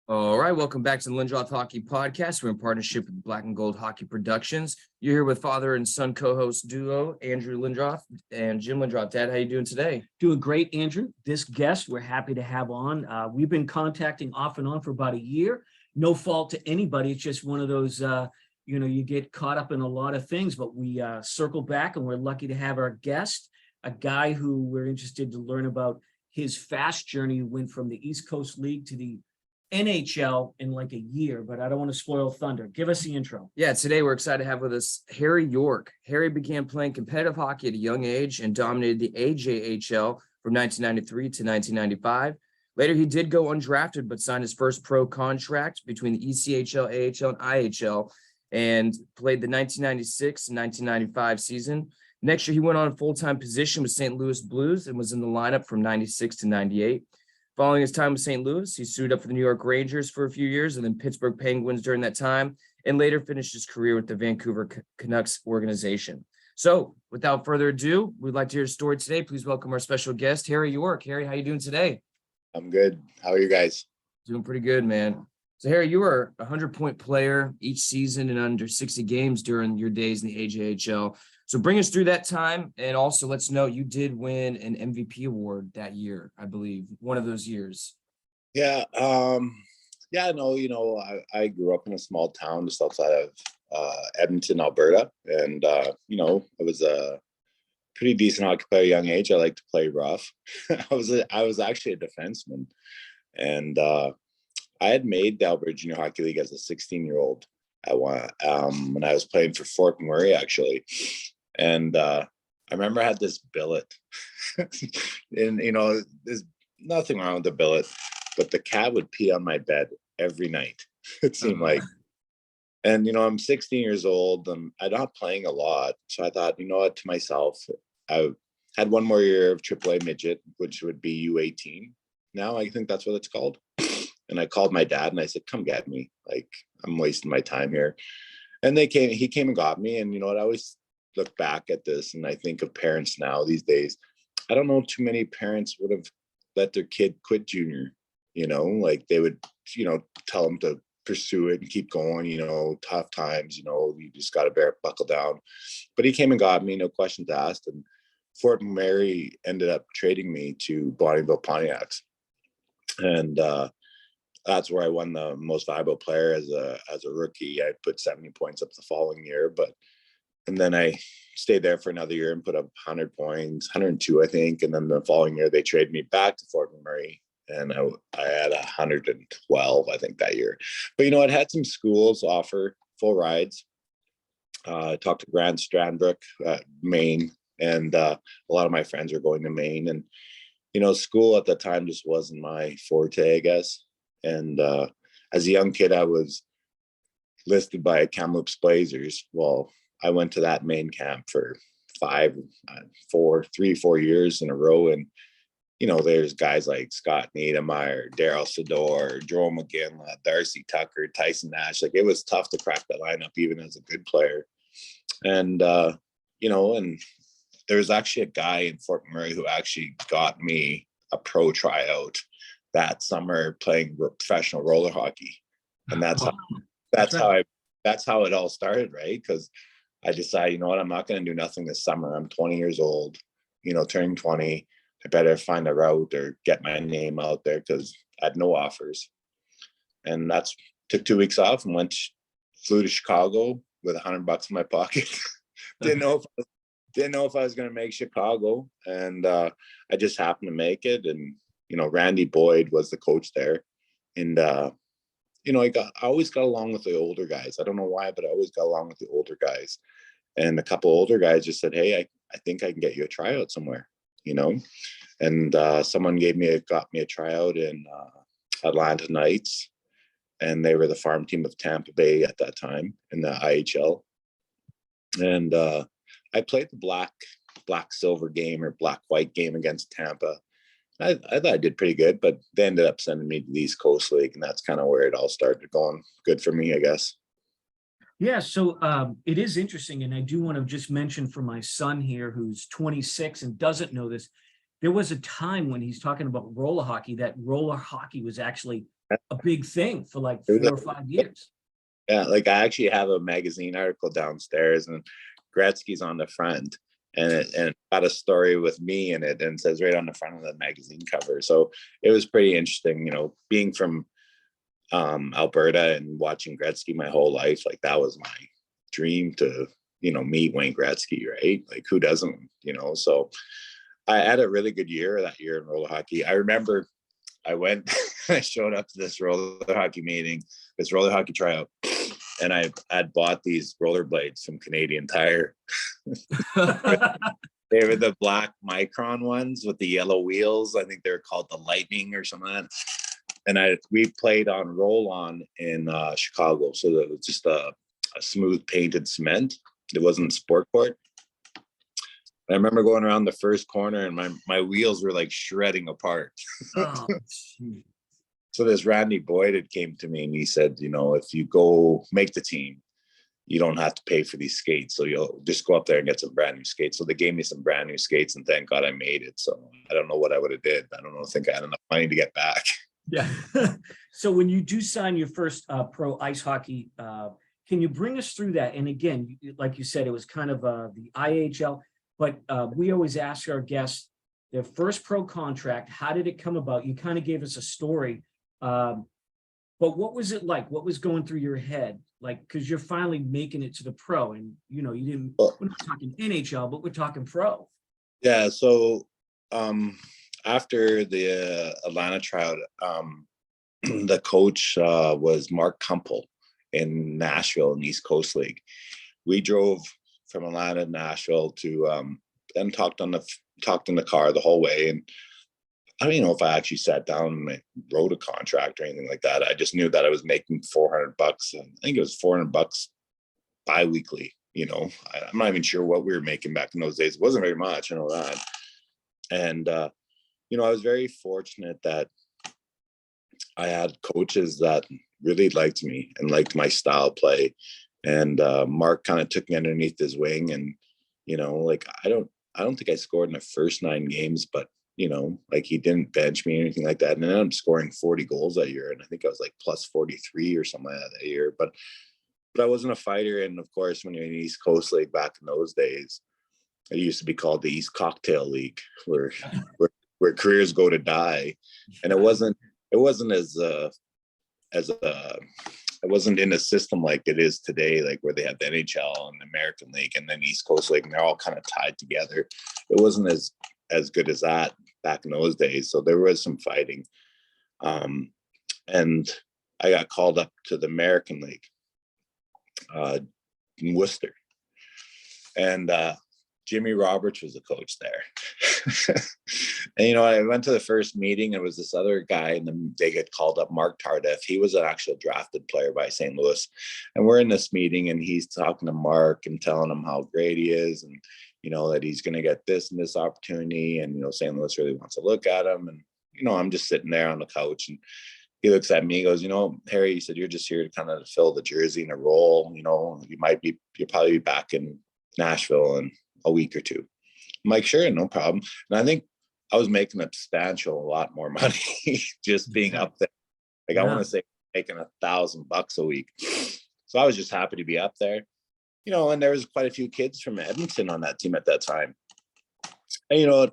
All right, welcome back to the Lindroth Hockey Podcast. We're in partnership with Black and Gold Hockey Productions. You're here with father and son co-host duo Andrew Lindroth and Jim Lindroth. Dad, how you doing today? Doing great, Andrew. This guest we're happy to have on. We've been contacting off and on for about a year. No fault to anybody. It's just one of those, you get caught up in a lot of things, but we circle back and we're lucky to have our guest, a guy who we're interested to learn about his fast journey. He went from the East Coast League to the NHL in like a year, but I don't want to spoil thunder. Give us the intro. Yeah, today we're excited to have with us Harry York. Harry began playing competitive hockey at a young age and dominated the AJHL from 1993 to 1995. Later, he did go undrafted, but signed his first pro contract between the ECHL, AHL, and IHL, and played the 1996 and 1995 season. Next year, he went on a full-time position with St. Louis Blues and was in the lineup from 96 to 98. Following his time with St. Louis, he suited up for the New York Rangers for a few years and then Pittsburgh Penguins during that time, and later finished his career with the Vancouver Canucks organization. So without further ado, we'd like to hear his story today. Please welcome our special guest, Harry York. Harry, how you doing today? I'm good. How are you guys? Doing pretty good, man. So Harry, you were a 100-point player each season in under 60 games during your days in the AJHL. So bring us through that time, and also let's know you did win an MVP award that year, I believe, one of those years. Yeah. I grew up in a small town just outside of Edmonton, Alberta, and I was a pretty decent hockey player at a young age. I like to play rough. I was actually a defenseman, and I had made the Alberta Junior Hockey League as a 16-year-old. When I was playing for Fort McMurray, actually. And I remember I had this billet and, there's nothing wrong with the billet, but the cat would pee on my bed every night. It seemed like, and, I'm 16 years old and I'm not playing a lot. So I thought, to myself, I had one more year of AAA midget, which would be U18. Now I think that's what it's called. And I called my dad and I said, come get me. Like, I'm wasting my time here. And he came and got me. And I always look back at this and I think of parents now these days. I don't know too many parents would have let their kid quit junior, like they would, tell them to pursue it and keep going, tough times, you just got to buckle down. But he came and got me, no questions asked. And Fort McMurray ended up trading me to Bonneville Pontiacs. And, that's where I won the most valuable player as a rookie. I put 70 points up the following year, and then I stayed there for another year and put up 100 points, 102, I think. And then the following year, they traded me back to Fort McMurray, and I had 112, I think, that year. But, I'd had some schools offer full rides. I talked to Grant Strandbrook at Maine, and a lot of my friends were going to Maine. And, school at the time just wasn't my forte, I guess. And as a young kid, I was listed by Kamloops Blazers. Well, I went to that main camp for 4 years in a row. And, there's guys like Scott Niedermeyer, Daryl Sador, Joel McGinley, Darcy Tucker, Tyson Nash. Like, it was tough to crack the lineup, even as a good player. And, and there was actually a guy in Fort McMurray who actually got me a pro tryout that summer playing professional roller hockey. And that's how it all started, right? Because I decided, I'm not going to do nothing this summer. I'm 20 years old, turning 20. I better find a route or get my name out there, because I had no offers. And took 2 weeks off and flew to Chicago with $100 in my pocket. didn't know if I was going to make Chicago, and I just happened to make it. And Randy Boyd was the coach there. And, I always got along with the older guys. I don't know why, but I always got along with the older guys. And a couple older guys just said, hey, I think I can get you a tryout somewhere, And someone got me a tryout in Atlanta Knights. And they were the farm team of Tampa Bay at that time in the IHL. And I played the black-silver game or black-white game against Tampa. I thought I did pretty good, but they ended up sending me to the East Coast League, and that's kind of where it all started going good for me, I guess. Yeah, so it is interesting, and I do want to just mention for my son here, who's 26 and doesn't know this, there was a time when he's talking about roller hockey, that roller hockey was actually a big thing for like It was 4 or 5 years. Yeah, like I actually have a magazine article downstairs, and Gretzky's on the front, and it got a story with me in it, and it says right on the front of the magazine cover. So it was pretty interesting, being from Alberta and watching Gretzky my whole life. Like that was my dream to meet Wayne Gretzky, right? Like who doesn't, So I had a really good year that year in roller hockey. I remember I went, I showed up to this roller hockey meeting, this roller hockey tryout, and I had bought these rollerblades from Canadian Tire. They were the black Micron ones with the yellow wheels. I think they're called the Lightning or something like that. And we played on roll-on in Chicago, so that was just a smooth painted cement. It wasn't sport court. I remember going around the first corner, and my wheels were like shredding apart. Oh, So this Randy Boyd had came to me and he said, if you go make the team, you don't have to pay for these skates. So you'll just go up there and get some brand new skates. So they gave me some brand new skates, and thank God I made it. So I don't know what I would have did. I don't know. I think I had enough money to get back. yeah. So when you do sign your first pro ice hockey, can you bring us through that? And again, like you said, it was kind of the IHL, but we always ask our guests their first pro contract. How did it come about? You kind of gave us a story. But what was it like? What was going through your head? Like, because you're finally making it to the pro, and you didn't, we're not talking NHL, but we're talking pro. Yeah. So after the Atlanta tryout, the coach was Mark Kumpel in Nashville in East Coast League. We drove from Atlanta to Nashville to and talked in the car the whole way. And I don't even know if I actually sat down and wrote a contract or anything like that. I just knew that I was making $400. And I think it was $400 bi-weekly. I'm not even sure what we were making back in those days. It wasn't very much, I know that. And, I was very fortunate that I had coaches that really liked me and liked my style of play. And Mark kind of took me underneath his wing. And, like, I don't think I scored in the first 9 games, but like he didn't bench me or anything like that. And then I'm scoring 40 goals that year. And I think I was like plus 43 or something like that year. But I wasn't a fighter. And of course, when you're in the East Coast League back in those days, it used to be called the East Cocktail League, where careers go to die. And it wasn't it wasn't in a system like it is today, like where they have the NHL and the American League and then East Coast League, and they're all kind of tied together. It wasn't as good as that back in those days. So there was some fighting. And I got called up to the American League in Worcester. And Jimmy Roberts was the coach there. And, I went to the first meeting. It was this other guy, and then they get called up, Mark Tardif. He was an actual drafted player by St. Louis. And we're in this meeting, and he's talking to Mark and telling him how great he is, and, that he's going to get this and this opportunity. And, St. Louis really wants to look at him. And, I'm just sitting there on the couch, and he looks at me, he goes, Harry, he said, you're just here to kind of fill the jersey and a role. You'll probably be back in Nashville in a week or two. I'm like, sure, no problem. And I think I was making a lot more money just being up there. Like, I want to say making $1,000 a week. So I was just happy to be up there, and there was quite a few kids from Edmonton on that team at that time. And,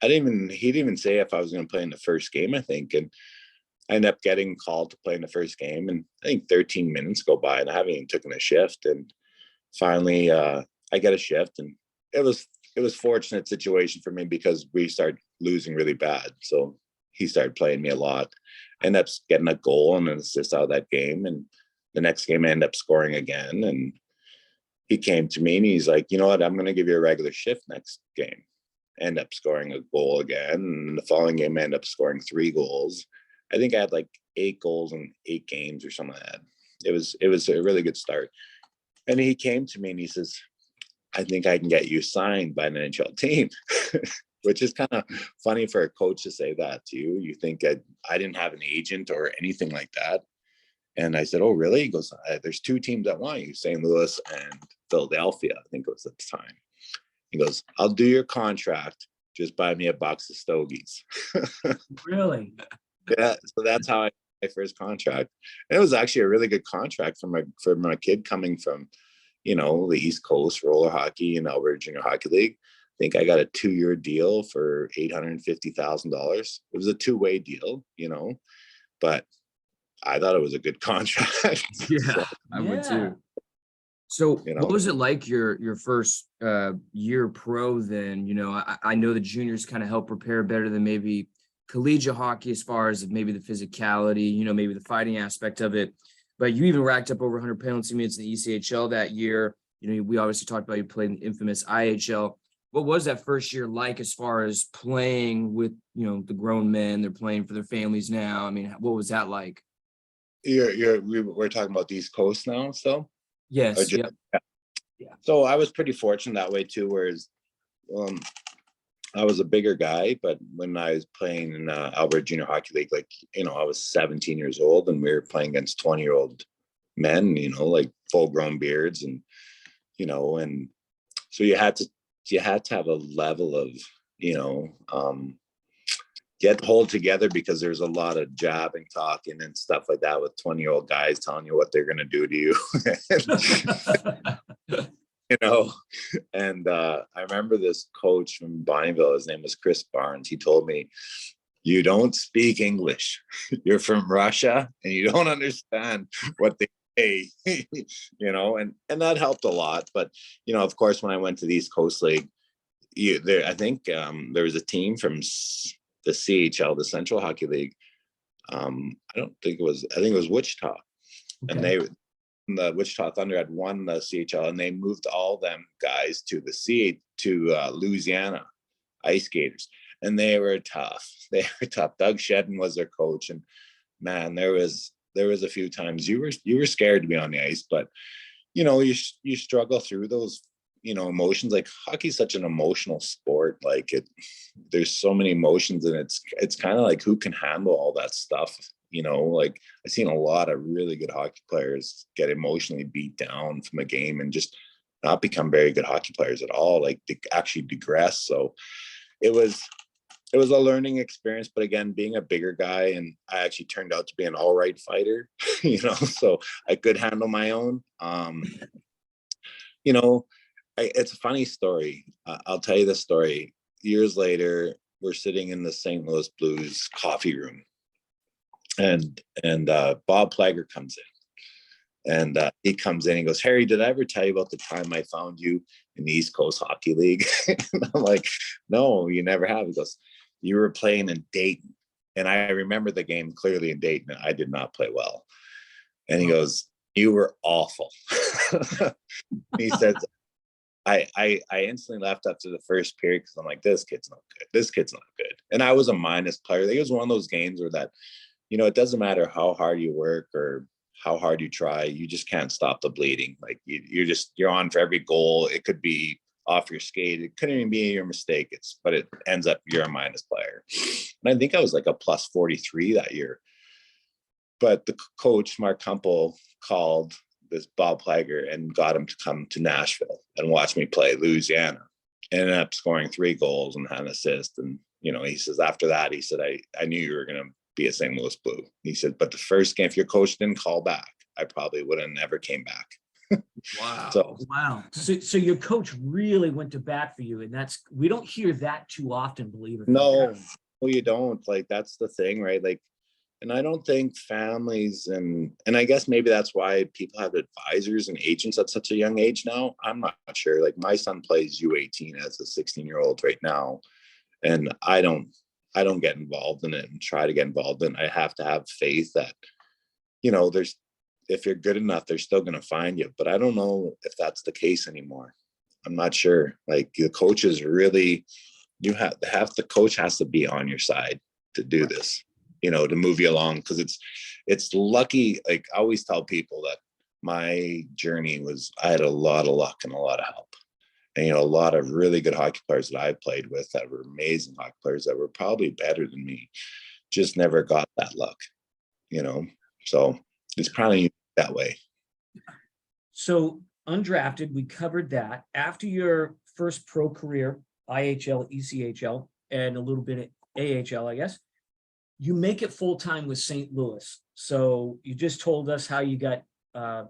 he didn't even say if I was going to play in the first game, I think. And I ended up getting called to play in the first game. And I think 13 minutes go by and I haven't even taken a shift. And finally, I get a shift, and it was fortunate situation for me because we started losing really bad. So he started playing me a lot. Ended up getting a goal and an assist out of that game. And the next game I ended up scoring again. And he came to me and he's like, you know what, I'm going to give you a regular shift next game. End up scoring a goal again. And the following game I ended up scoring 3 goals. I think I had like 8 goals in 8 games or something like that. It was a really good start. And he came to me and he says, I think I can get you signed by an NHL team, which is kind of funny for a coach to say that to you. You think I didn't have an agent or anything like that. And I said, oh, really? He goes, there's 2 teams that want you, St. Louis and Philadelphia, I think it was at the time. He goes, I'll do your contract. Just buy me a box of stogies. Really? Yeah, so that's how I my first contract. And it was actually a really good contract for my kid coming from, the East Coast roller hockey and Alberta Junior Hockey League. I think I got a 2-year deal for $850,000. It was a two-way deal, but I thought it was a good contract. Yeah, So, I would Yeah. too. So you what know, was it like your first year pro then? I know the juniors kind of help prepare better than maybe collegiate hockey as far as maybe the physicality, maybe the fighting aspect of it. But you even racked up over 100 penalty minutes in the ECHL that year. We obviously talked about you played in the infamous IHL. What was that first year like as far as playing with, the grown men? They're playing for their families now. I mean, what was that like? we're talking about the East Coast now, so. Or Yes. just, Yep. Yeah. so I was pretty fortunate that way too, whereas um, I was a bigger guy, but when I was playing in Alberta Junior Hockey League, I was 17 years old and we were playing against 20-year-old men, like full grown beards and so you had to have a level of, you had to hold together because there's a lot of jabbing, talking and stuff like that with 20-year-old guys telling you what they're going to do to you. you know and I remember this coach from Bonneville, his name was Chris Barnes. He told me, you don't speak English, you're from Russia and you don't understand what they say. And that helped a lot. But of course, when I went to the East Coast League, I think there was a team from the CHL, the Central Hockey League. I think it was Wichita. Okay. And the Wichita Thunder had won the CHL, and they moved all them guys to Louisiana Ice Gators, and they were tough. They were tough. Doug Shedden was their coach, and man, there was a few times you were scared to be on the ice, but you struggle through those emotions. Like, hockey's such an emotional sport. Like, there's so many emotions, and it's kind of like, who can handle all that stuff. Like, I've seen a lot of really good hockey players get emotionally beat down from a game and just not become very good hockey players at all. Like, they actually digress. So it was a learning experience. But again, being a bigger guy, and I actually turned out to be an all right fighter, so I could handle my own. It's a funny story. I'll tell you the story. Years later, we're sitting in the St. Louis Blues coffee room, and Bob Plager comes in, and he comes in. He goes, "Harry, did I ever tell you about the time I found you in the East Coast Hockey League?" And I'm like, "No, you never have." He goes, "You were playing in Dayton," and I remember the game clearly in Dayton. I did not play well, and he goes, "You were awful." He says, I instantly left after the first period because I'm like, this kid's not good. This kid's not good. And I was a minus player. It was one of those games where it doesn't matter how hard you work or how hard you try, you just can't stop the bleeding. Like, you're on for every goal. It could be off your skate. It couldn't even be your mistake. But it ends up you're a minus player. And I think I was like a plus 43 that year. But the coach, Mark Kumpel, called this Bob Plager and got him to come to Nashville and watch me play Louisiana. Ended up scoring 3 goals and had an assist. And, he says, after that, he said, I knew you were going to be a St. Louis Blue. He said, but the first game, if your coach didn't call back, I probably would have never came back. Wow. Wow. So your coach really went to bat for you. And we don't hear that too often, believe it. No, you don't. Like, that's the thing, right? Like, and I don't think families and I guess maybe that's why people have advisors and agents at such a young age now. I'm not sure. Like, my son plays U18 as a 16-year-old right now, and I don't get involved in it and try to get involved in it. I have to have faith that if you're good enough, they're still going to find you. But I don't know if that's the case anymore. I'm not sure. Like, the coaches really, the coach has to be on your side to do this. To move you along, because it's lucky. Like, I always tell people that my journey I had a lot of luck and a lot of help, and a lot of really good hockey players that I played with that were amazing hockey players that were probably better than me, just never got that luck. So it's probably that way. So undrafted, we covered that. After your first pro career, IHL, ECHL, and a little bit of AHL, I guess, you make it full-time with St. Louis. So you just told us how you got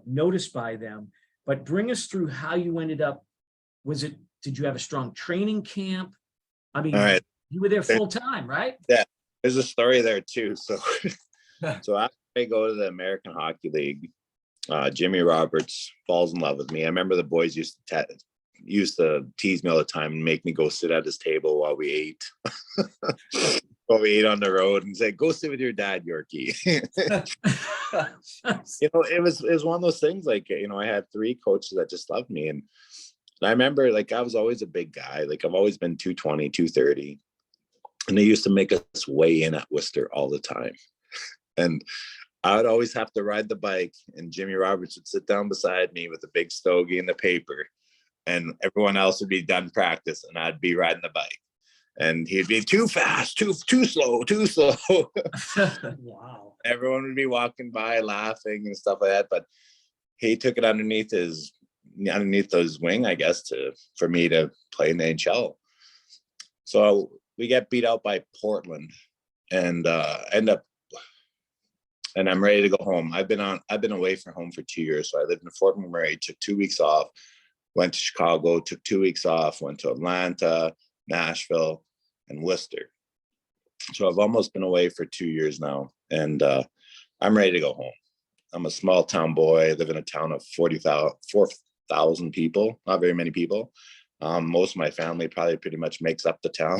noticed by them, but bring us through how you ended up. Did you have a strong training camp? I mean, All right. you were there full-time, right? Yeah, there's a story there too. So, so after I go to the American Hockey League, Jimmy Roberts falls in love with me. I remember the boys used to tease me all the time and make me go sit at his table while we ate. While we ate on the road and say, "Go sit with your dad, Yorkie." It was one of those things. Like, I had 3 coaches that just loved me, and I remember, like, I was always a big guy. Like, I've always been 220, 230, and they used to make us weigh in at Worcester all the time, and I would always have to ride the bike, and Jimmy Roberts would sit down beside me with a big stogie and the paper, and everyone else would be done practice, and I'd be riding the bike, and he'd be too fast, too slow, too slow. Wow. Everyone would be walking by laughing and stuff like that, but he took it underneath his wing, I guess, for me to play in the NHL. So we get beat out by Portland, and and I'm ready to go home. I've been away from home for 2 years. So I lived in Fort McMurray, took 2 weeks off, went to Chicago, took 2 weeks off, went to Atlanta, Nashville, and Worcester. So I've almost been away for 2 years now, and I'm ready to go home. I'm a small town boy. I live in a town of 4,000 people, not very many people. Most of my family probably pretty much makes up the town.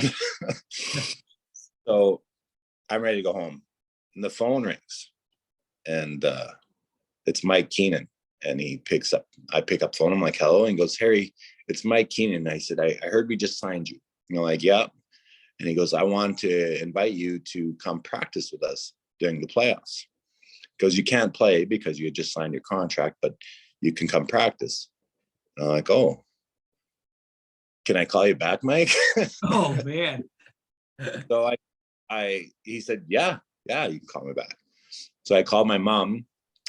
So I'm ready to go home. And the phone rings, and it's Mike Keenan. And I pick up the phone. I'm like, "Hello." And he goes, "Harry, it's Mike Keenan." And I said, I heard we just signed you. Like, "Yep." And he goes, "I want to invite you to come practice with us during the playoffs." Because you can't play because you had just signed your contract, but you can come practice. And I'm like, "Oh, can I call you back, Mike?" Oh man. So he said, yeah, you can call me back. So I called my mom,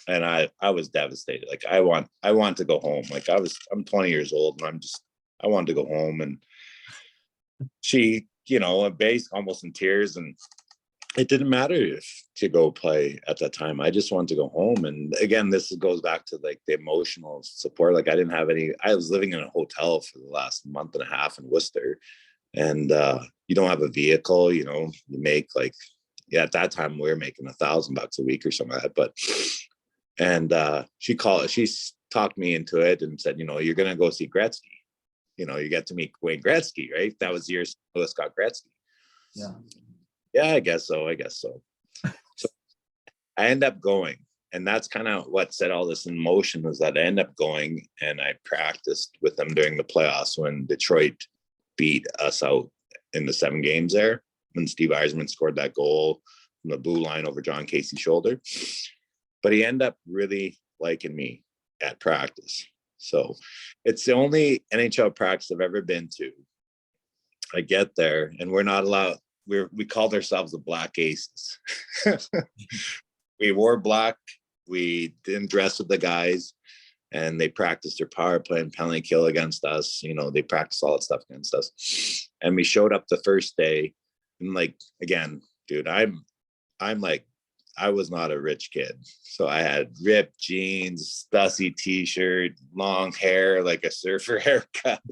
and I was devastated. Like, I want to go home. Like, I'm 20 years old, and I wanted to go home. And she, based almost in tears, and it didn't matter if to go play at that time. I just wanted to go home. And again, this goes back to like the emotional support. Like, I was living in a hotel for the last month and a half in Worcester, and you don't have a vehicle, you make like, at that time we were making $1,000 a week or something like that. But, and she talked me into it and said, "You're going to go see Gretzky. You get to meet Wayne Gretzky, right? That was the year St. Louis got Gretzky." Yeah. Yeah, I guess so. So I end up going, and that's kind of what set all this in motion, was that I end up going, and I practiced with them during the playoffs when Detroit beat us out in the 7 games there, when Steve Yzerman scored that goal from the blue line over John Casey's shoulder. But he ended up really liking me at practice. So it's the only NHL practice I've ever been to. I get there, and we're not allowed. We called ourselves the Black Aces. We wore black. We didn't dress with the guys, and they practiced their power play and penalty kill against us. They practiced all that stuff against us. And we showed up the first day, and like, again, dude, I'm like, I was not a rich kid. So I had ripped jeans, stussy t-shirt, long hair, like a surfer haircut,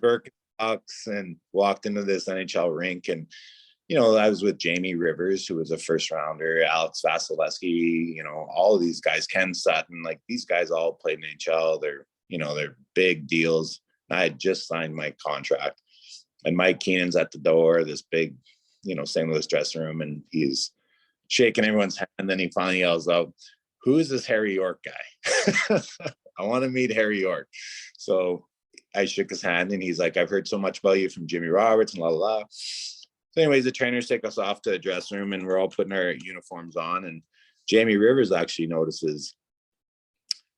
Birkenstocks, and walked into this NHL rink. And, I was with Jamie Rivers, who was a first rounder, Alex Vasilevsky, all of these guys, Ken Sutton, like, these guys all played in NHL. They're big deals. I had just signed my contract, and Mike Keenan's at the door, this big, St. Louis dressing room, and he's shaking everyone's hand. And then he finally yells out, "Who is this Harry York guy?" I want to meet Harry York. So I shook his hand, and he's like, "I've heard so much about you from Jimmy Roberts," and la la la. So anyways, the trainers take us off to the dressing room, and we're all putting our uniforms on. And Jamie Rivers actually notices,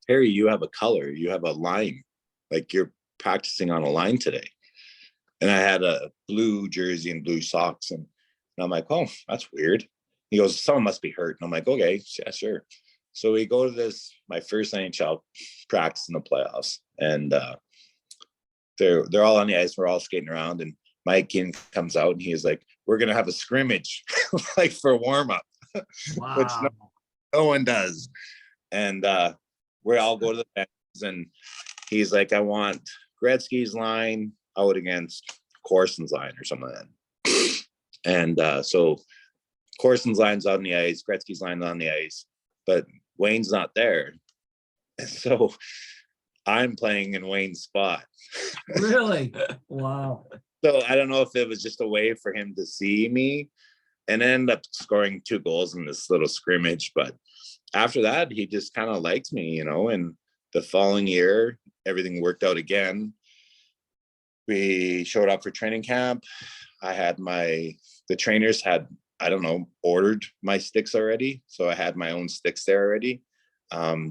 "Harry, you have a color, you have a line, like you're practicing on a line today." And I had a blue jersey and blue socks. And I'm like, "Oh, that's weird." He goes, "Someone must be hurt." And I'm like, "Okay, yeah, sure." So we go to my first NHL practice in the playoffs, and they're all on the ice. We're all skating around, and Mike Keenan comes out, and he's like, we're gonna have a scrimmage like for warm up, which Wow. no one does. And we all go to the fence, and he's like, I want Gretzky's line out against Corson's line or something like that. And so Corson's line's on the ice, Gretzky's line on the ice, but Wayne's not there. And so I'm playing in Wayne's spot. Really? Wow. So I don't know if it was just a way for him to see me, and end up scoring 2 goals in this little scrimmage. But after that, he just kind of liked me, you know, and the following year, everything worked out again. We showed up for training camp. The trainers had, I don't know, ordered my sticks already. So I had my own sticks there already.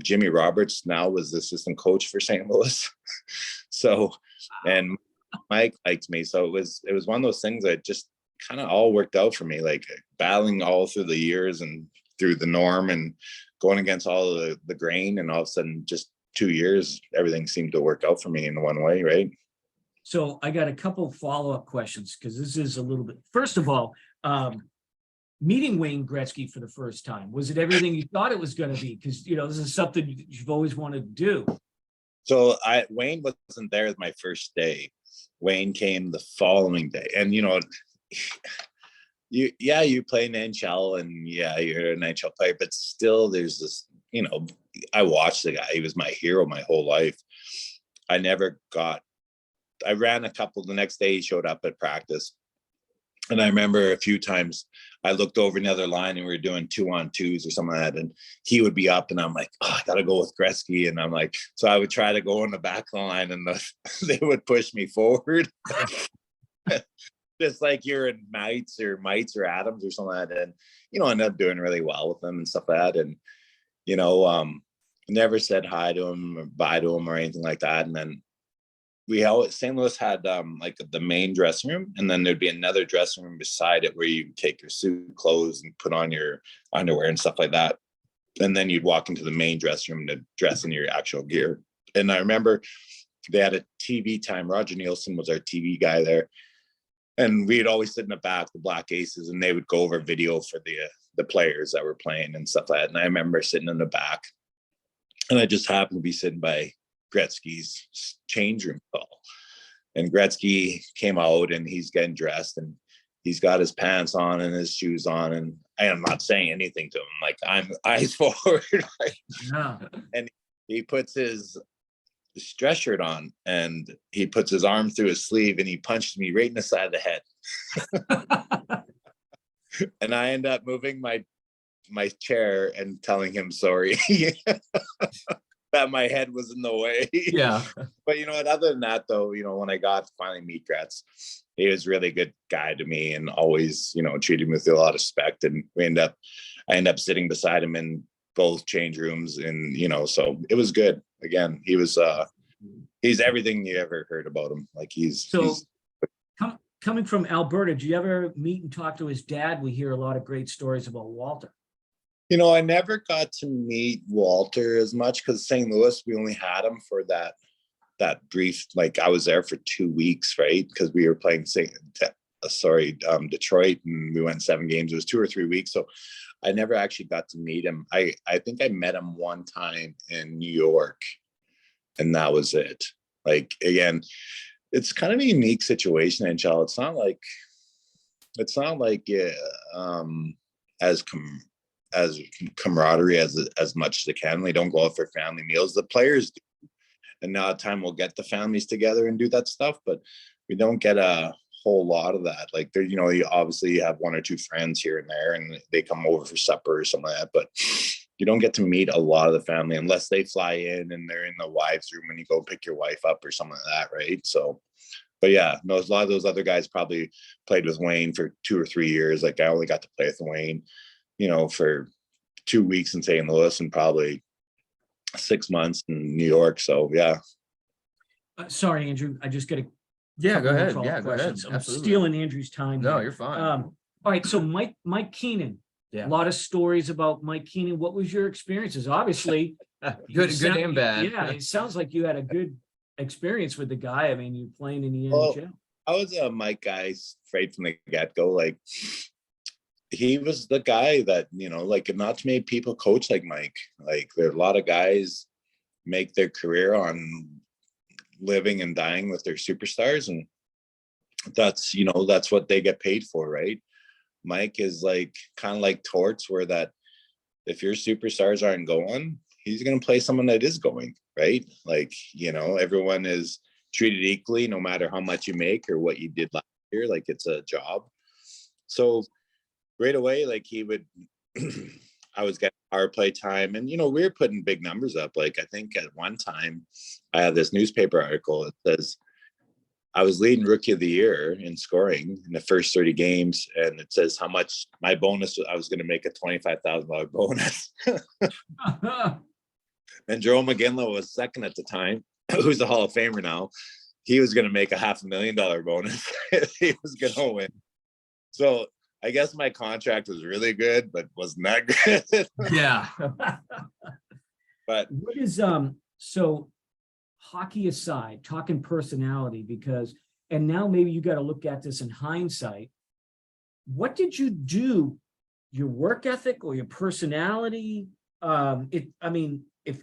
Jimmy Roberts now was the assistant coach for St. Louis. So, and Mike liked me. So it was one of those things that just kind of all worked out for me, like battling all through the years and through the norm and going against all of the grain. And all of a sudden, just 2 years, everything seemed to work out for me in one way, right? So I got a couple follow-up questions, because this is a little bit, first of all, meeting Wayne Gretzky for the first time, was it everything you thought it was going to be? Because, you know, this is something you've always wanted to do. So Wayne wasn't there my first day. Wayne came the following day. And, you know, you play in NHL, and yeah, you're an NHL player, but still there's this, you know, I watched the guy. He was my hero my whole life. I ran a couple. The next day he showed up at practice. And I remember a few times I looked over another line and we were doing 2-on-2s or something like that. And he would be up and I'm like, oh, I got to go with Gretzky. And I'm like, so I would try to go in the back line and they would push me forward. Just like you're in Mites or Adams or something like that. And, you know, I ended up doing really well with them and stuff like that. And, you know, never said hi to him or bye to him or anything like that. And then St. Louis had like the main dressing room, and then there'd be another dressing room beside it where you take your suit clothes and put on your underwear and stuff like that. And then you'd walk into the main dressing room to dress in your actual gear. And I remember they had a TV time. Roger Nielsen was our TV guy there. And we'd always sit in the back, the Black Aces, and they would go over video for the players that were playing and stuff like that. And I remember sitting in the back, and I just happened to be sitting by Gretzky's change room call. And Gretzky came out and he's getting dressed and he's got his pants on and his shoes on. And I am not saying anything to him. Like, I'm eyes forward. Yeah. And he puts his dress shirt on and he puts his arm through his sleeve and he punches me right in the side of the head. And I end up moving my chair and telling him sorry. That my head was in the way. Yeah. But you know what, other than that though, you know, when I got to finally meet Gretz, he was a really good guy to me and always, you know, treated me with a lot of respect. And I end up sitting beside him in both change rooms, and you know, so it was good. Again, he's everything you ever heard about him. Like he's coming from Alberta, did you ever meet and talk to his dad? We hear a lot of great stories about Walter. You know, I never got to meet Walter as much because St. Louis, we only had him for that brief, like I was there for 2 weeks, right? Because we were playing Detroit, and we went 7 games. It was 2 or 3 weeks. So I never actually got to meet him. I think I met him one time in New York, and that was it. Like, again, it's kind of a unique situation in NHL. It's not like as camaraderie as much as they can. They don't go out for family meals. The players do. And now at time we'll get the families together and do that stuff, but we don't get a whole lot of that. Like there, you know, you obviously have 1 or 2 friends here and there and they come over for supper or something like that, but you don't get to meet a lot of the family unless they fly in and they're in the wives' room and you go pick your wife up or something like that, right? So, but yeah, no, a lot of those other guys probably played with Wayne for 2 or 3 years. Like I only got to play with Wayne, you know, for 2 weeks in St. Louis and probably 6 months in New York. So yeah. Sorry, Andrew. I just got to. Yeah, go ahead. Yeah, go ahead. I'm Absolutely. stealing Andrew's time. No, here. you're fine. All right. So Mike Keenan. Yeah. A lot of stories about Mike Keenan. What was your experiences? Obviously, good and bad. Yeah, it sounds like you had a good experience with the guy. I mean, you're playing in the NHL. I was a Mike guy straight from the get-go. Like, he was the guy that, like, not too many people coach like Mike. Like, there are a lot of guys make their career on living and dying with their superstars, and that's what they get paid for, right? Mike is like kind of like Torts, where that if your superstars aren't going, he's going to play someone that is going, right? Like, everyone is treated equally no matter how much you make or what you did last year. Like, it's a job. So right away, like, he would I was getting power play time, and we were putting big numbers up. Like, I think at one time I had this newspaper article that says I was leading rookie of the year in scoring in the first 30 games, and it says how much my bonus, I was going to make a $25,000 bonus. And Jerome McGinley was second at the time, who's a Hall of Famer now. He was going to make a $500,000 bonus if he was going to win. So I guess my contract was really good, but wasn't that good. Yeah. But what is so hockey aside, talking personality, and now maybe you got to look at this in hindsight. What did you do? Your work ethic or your personality? If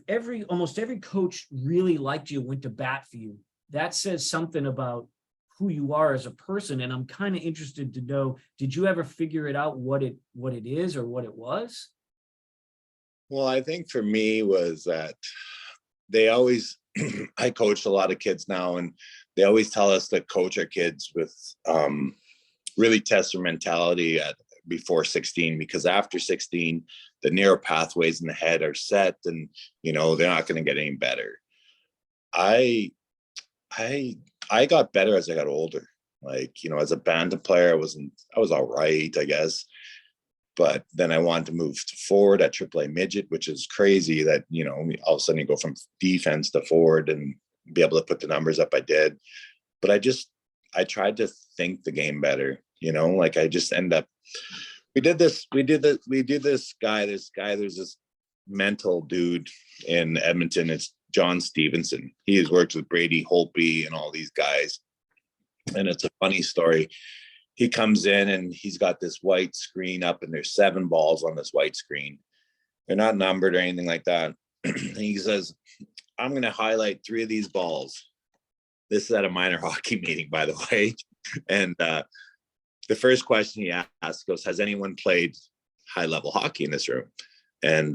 almost every coach really liked you, went to bat for you, that says something about who you are as a person. And I'm kind of interested to know, did you ever figure it out what it is or what it was? Well, I think for me was that they always, I coached a lot of kids now, and they always tell us to coach our kids with really test their mentality before 16, because after 16, the neural pathways in the head are set, and they're not going to get any better. I got better as I got older. Like, as a bantam player, I was all right, I guess. But then I wanted to move to forward at AAA midget, which is crazy that, all of a sudden you go from defense to forward and be able to put the numbers up I did. But I tried to think the game better, like I just end up, there's this mental dude in Edmonton. It's John Stevenson. He has worked with Brady Holtby and all these guys. And it's a funny story. He comes in and he's got this white screen up, and there's 7 balls on this white screen. They're not numbered or anything like that. And he says, I'm going to highlight 3 of these balls. This is at a minor hockey meeting, by the way. And the first question he asks goes, has anyone played high-level hockey in this room? And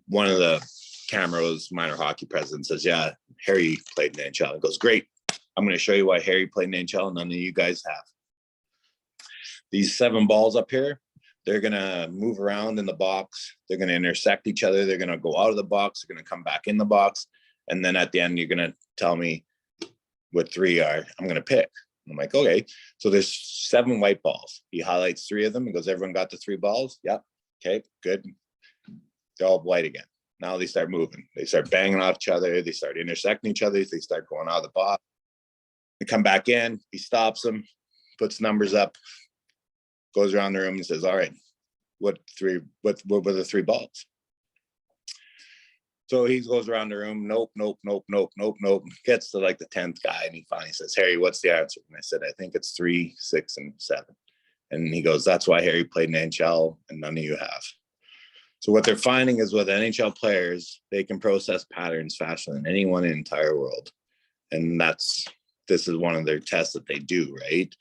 one of the Camrose minor hockey president says, yeah, Harry played in the NHL. He goes, great. I'm going to show you why Harry played in the NHL and none of you guys have. These 7 balls up here, they're going to move around in the box. They're going to intersect each other. They're going to go out of the box. They're going to come back in the box. And then at the end, you're going to tell me what 3 are. I'm going to pick. I'm like, okay. So there's 7 white balls. He highlights 3 of them and goes, everyone got the 3 balls? Yep. Okay, good. They're all white again. Now they start moving. They start banging off each other. They start intersecting each other. They start going out of the box. They come back in. He stops them, puts numbers up, goes around the room and says, all right, what were the 3 balls? So he goes around the room, nope. Gets to like the 10th guy, and he finally says, Harry, what's the answer? And I said, I think it's 3, 6, and 7. And he goes, that's why Harry played in NHL and none of you have. So what they're finding is with NHL players, they can process patterns faster than anyone in the entire world. And this is one of their tests that they do, right?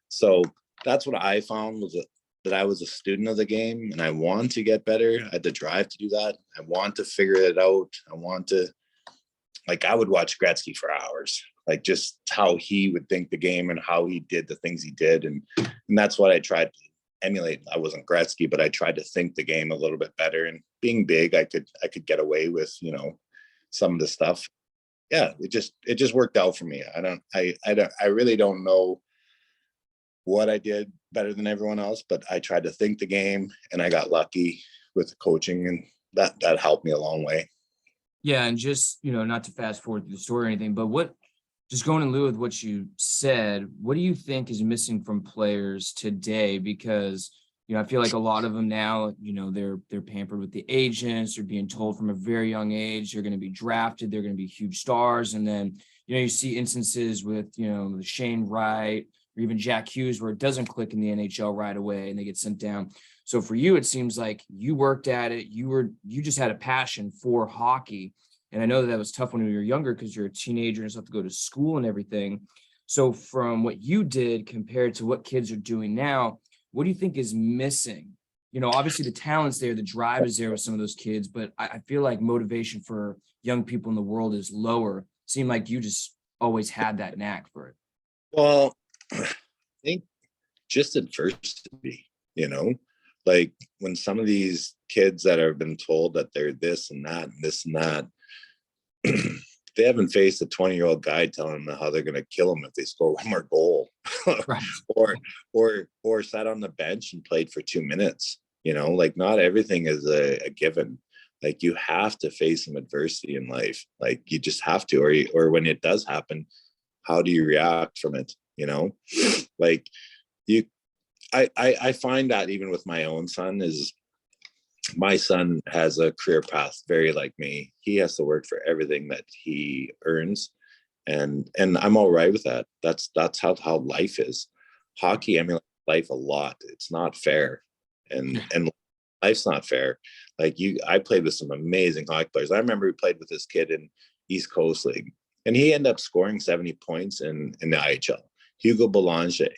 So that's what I found was that I was a student of the game, and I want to get better. I had the drive to do that. I want to figure it out. I would watch Gretzky for hours, like just how he would think the game and how he did the things he did. And that's what I tried to emulate. I wasn't Gretzky, but I tried to think the game a little bit better. And being big, I could get away with, some of the stuff. Yeah, it just worked out for me. I really don't know what I did better than everyone else, but I tried to think the game, and I got lucky with the coaching, and that helped me a long way. Yeah. And just, not to fast forward through the story or anything, but just going in lieu with what you said, what do you think is missing from players today? Because, I feel like a lot of them now, they're pampered with the agents. They're being told from a very young age, they're going to be drafted. They're going to be huge stars. And then, you see instances with, Shane Wright, or even Jack Hughes, where it doesn't click in the NHL right away and they get sent down. So for you, it seems like you worked at it. You just had a passion for hockey. And I know that was tough when you were younger because you're a teenager and have to go to school and everything. So from what you did compared to what kids are doing now, what do you think is missing? You know, obviously the talent's there, the drive is there with some of those kids, but I feel like motivation for young people in the world is lower. Seemed like you just always had that knack for it. Well, I think just adversity, like when some of these kids that have been told that they're this and that and this and that, they haven't faced a 20-year-old guy telling them how they're going to kill them if they score one more goal, Right. or sat on the bench and played for 2 minutes. Like not everything is a given. Like you have to face some adversity in life. Like you just have to, or when it does happen, how do you react from it? Like I find that even with my own son is my son has a career path very like me. He has to work for everything that he earns. And I'm all right with that. That's how life is. Hockey, I mean, life a lot. It's not fair. And life's not fair. Like I played with some amazing hockey players. I remember we played with this kid in East Coast League, and he ended up scoring 70 points in the IHL, Hugo Boulanger.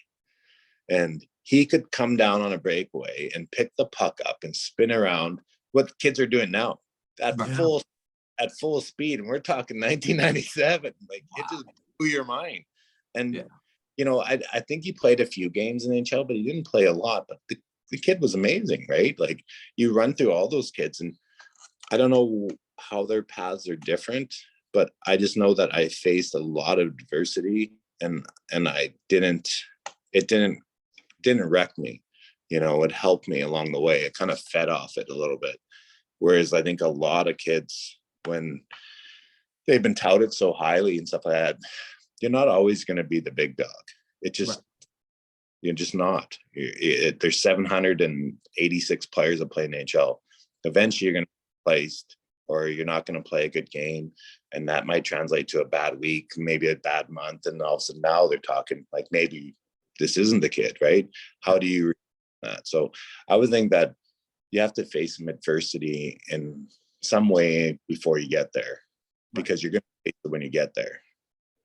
And he could come down on a breakaway and pick the puck up and spin around what kids are doing now at full speed. And we're talking 1997. Like it just blew your mind. And I think he played a few games in the NHL, but he didn't play a lot. But the kid was amazing, right? Like you run through all those kids, and I don't know how their paths are different, but I just know that I faced a lot of adversity, and it didn't wreck me. It helped me along the way. It kind of fed off it a little bit. Whereas I think a lot of kids, when they've been touted so highly and stuff like that, you're not always going to be the big dog. It just, you're just not. There's 786 players that play in the NHL. Eventually you're going to be placed, or you're not going to play a good game. And that might translate to a bad week, maybe a bad month. And all of a sudden now they're talking like, maybe this isn't the kid, right? How do you that? So I would think that you have to face some adversity in some way before you get there, because you're going to face it when you get there.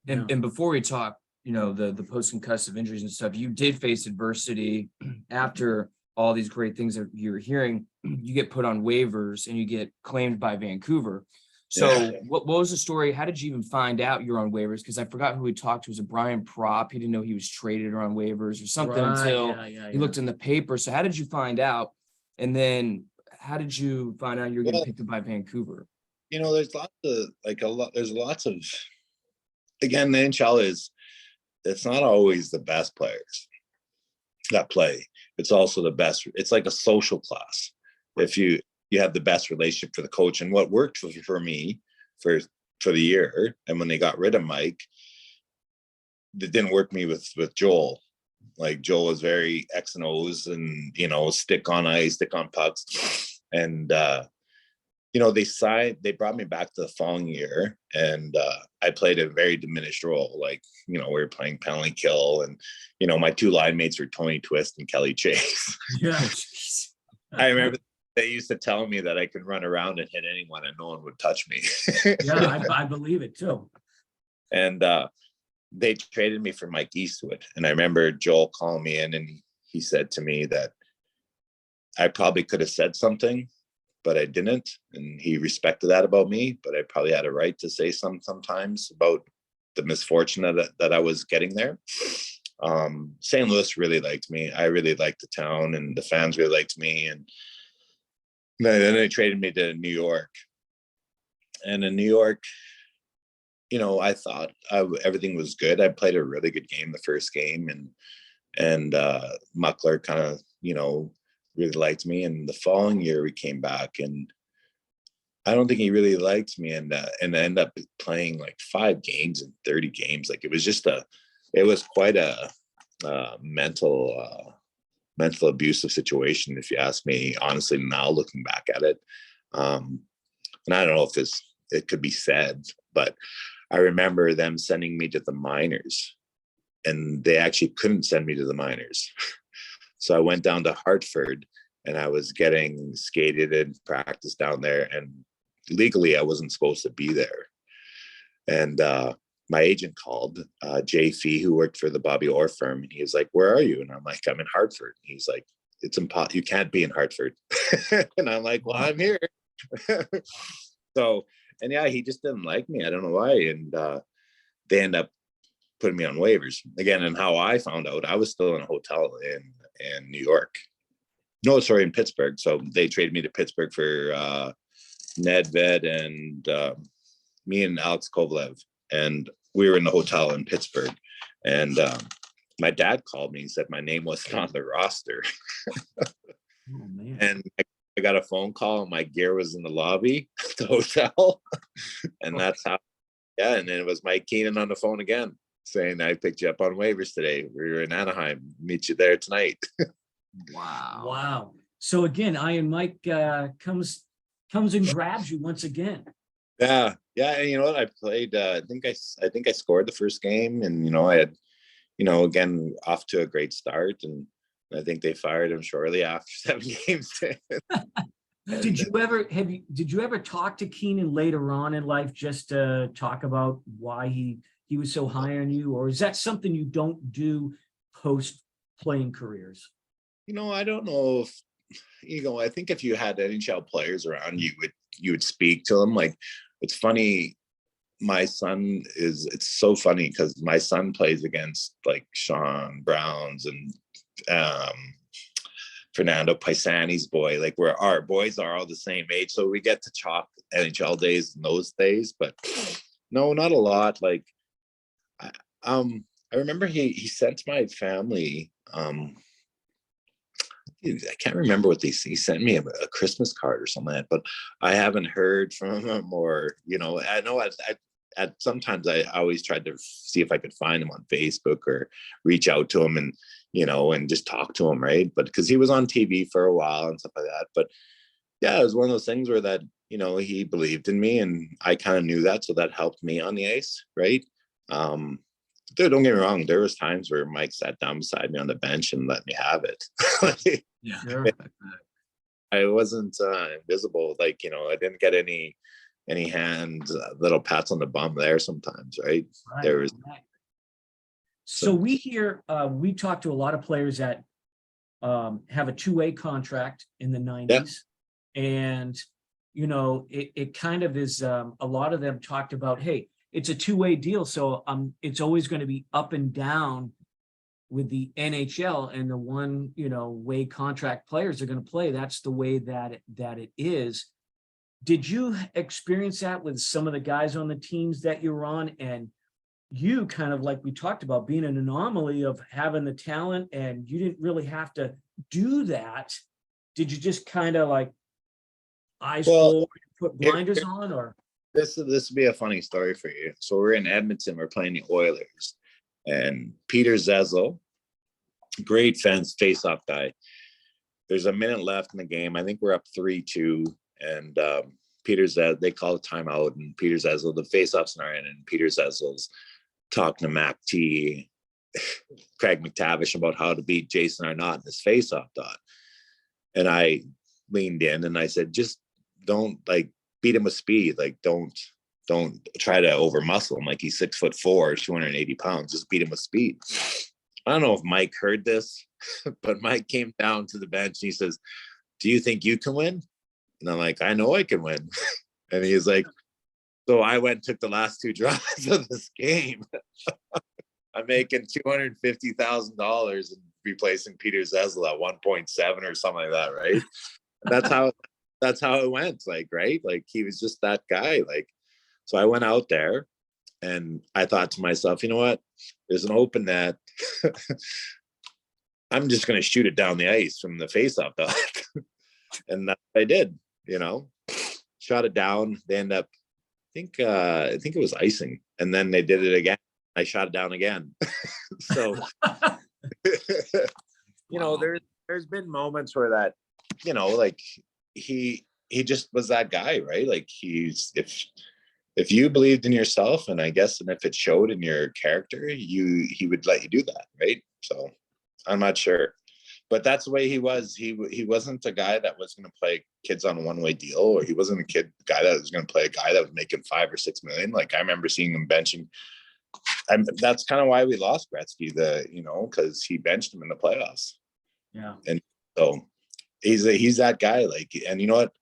And before we talk, the post-concussive injuries and stuff, you did face adversity after all these great things that you were hearing. You get put on waivers and you get claimed by Vancouver. So what was the story? How did you even find out you're on waivers? Because I forgot who we talked to. Was it Brian Prop? He didn't know he was traded or on waivers or something until he looked in the paper. So how did you find out? And then how did you find out you're getting picked up by Vancouver? There's lots of, again, the NHL it's not always the best players that play. It's also the best. It's like a social class. If you have the best relationship for the coach, and what worked for me for the year, and when they got rid of Mike, it didn't work me with Joel. Like Joel was very X and O's, and stick on ice, stick on pucks, and they brought me back the following year, and I played a very diminished role. Like we were playing penalty kill, and my two line mates were Tony Twist and Kelly Chase. I remember they used to tell me that I could run around and hit anyone and no one would touch me. I believe it too. And they traded me for Mike Eastwood. And I remember Joel calling me in, and he said to me that I probably could have said something, but I didn't. And he respected that about me, but I probably had a right to say sometimes about the misfortune that I was getting there. St. Louis really liked me. I really liked the town, and the fans really liked me. And then they traded me to New York. And in New York, I thought everything was good. I played a really good game the first game, and Muckler kind of, really liked me. And the following year we came back, and I don't think he really liked me, and I ended up playing like 5 games in 30 games. Like it was quite a mental abusive situation, if you ask me, honestly, now looking back at it. And I don't know if it could be said, but I remember them sending me to the minors and they actually couldn't send me to the minors. So I went down to Hartford, and I was getting skated and practice down there, and legally I wasn't supposed to be there. And my agent called, Jay Fee, who worked for the Bobby Orr firm, and he was like, "Where are you?" And I'm like, "I'm in Hartford." He's like, "It's impossible. You can't be in Hartford." And I'm like, "Well, I'm here." So, and yeah, he just didn't like me. I don't know why. And they end up putting me on waivers again. And how I found out, I was still in a hotel in New York. No, sorry, in Pittsburgh. So they traded me to Pittsburgh for Nedved and me and Alex Kovalev. And we were in the hotel in Pittsburgh. And my dad called me and said my name wasn't on the roster. Oh, man. And I got a phone call, and my gear was in the lobby of the hotel. And that's how, yeah. And then it was Mike Keenan on the phone again, saying, "I picked you up on waivers today. We were in Anaheim. Meet you there tonight." Wow. Wow. So again, Iron Mike comes and grabs you once again. Yeah. Yeah. And you know what? I played, I think I scored the first game, and, I had, again, off to a great start. And I think they fired him shortly after 7 games. Did you ever talk to Keenan later on in life just to talk about why he was so high on you, or is that something you don't do post playing careers? I don't know if, I think if you had NHL players around, you would speak to them. Like, it's funny. It's so funny because my son plays against like Sean Brown's and Fernando Paisani's boy. Like, where our boys are all the same age, so we get to chalk NHL days in those days. But no, not a lot. Like, I remember he sent my family. I can't remember what he sent me a Christmas card or something like that, but I haven't heard from him, or I know at sometimes I always tried to see if I could find him on Facebook or reach out to him and and just talk to him, right? But because he was on TV for a while and stuff like that. But yeah, it was one of those things where that he believed in me, and I kind of knew that, so that helped me on the ice, right? Dude, don't get me wrong. There was times where Mike sat down beside me on the bench and let me have it. Yeah. Sure. I wasn't invisible. Like, I didn't get any hand little pats on the bum there sometimes, right? Right. There was. So we talk to a lot of players that have a two-way contract in the 90s. And, it kind of is, a lot of them talked about, hey, it's a two-way deal. So it's always going to be up and down with the NHL, and the one, way contract players are going to play. That's the way that it is. Did you experience that with some of the guys on the teams that you're on? And you kind of, like we talked about, being an anomaly of having the talent, and you didn't really have to do that. Did you just kind of like eyes forward, put blinders on, or? This would be a funny story for you. So we're in Edmonton. We're playing the Oilers, and Peter Zezel, great face-off guy. There's a minute left in the game. I think we're up 3-2, and Peter Zezel, they call a timeout, and Peter Zezel, the face-offs are in, and Peter Zezel's talking to Mac T, Craig McTavish about how to beat Jason Arnott in his face-off dot. And I leaned in and I said, just don't beat him with speed. Like, don't try to over muscle him. Like, he's 6'4", 280 pounds. Just beat him with speed. I don't know if Mike heard this, but Mike came down to the bench and he says, "Do you think you can win?" And I'm like, "I know I can win." And he's like, so I went and took the last 2 drives of this game. I'm making $250,000 and replacing Peter Zezel at 1.7 or something like that, right? That's how it went, right? Like, he was just that guy. Like, so I went out there and I thought to myself, you know what? There's an open net. I'm just going to shoot it down the ice from the faceoff dot. And that's what I did, shot it down. They end up, I think it was icing. And then they did it again. I shot it down again. So, there's been moments where that, like, he just was that guy, right? Like, if you believed in yourself, and I guess, and if it showed in your character, he would let you do that, right? So I'm not sure, but that's the way he was. He wasn't a guy that was going to play kids on a one-way deal, or he wasn't a guy that was going to play a guy that was making 5 or 6 million. Like I remember seeing him benching. That's kind of why we lost Gretzky, because he benched him in the playoffs. Yeah. And so he's that guy. Like, and you know what?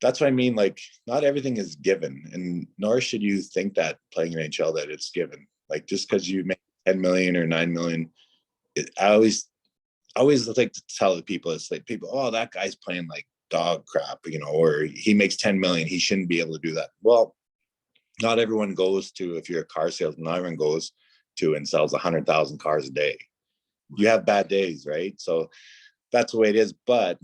That's what I mean. Like, not everything is given, and nor should you think that playing in NHL that it's given. Like, just because you make 10 million or 9 million, I always like to tell the people, it's like people, oh, that guy's playing like dog crap, or he makes 10 million, he shouldn't be able to do that. Well, not everyone goes to, if you're a car salesman, not everyone goes to and sells 100,000 cars a day. You have bad days, right? So that's the way it is. But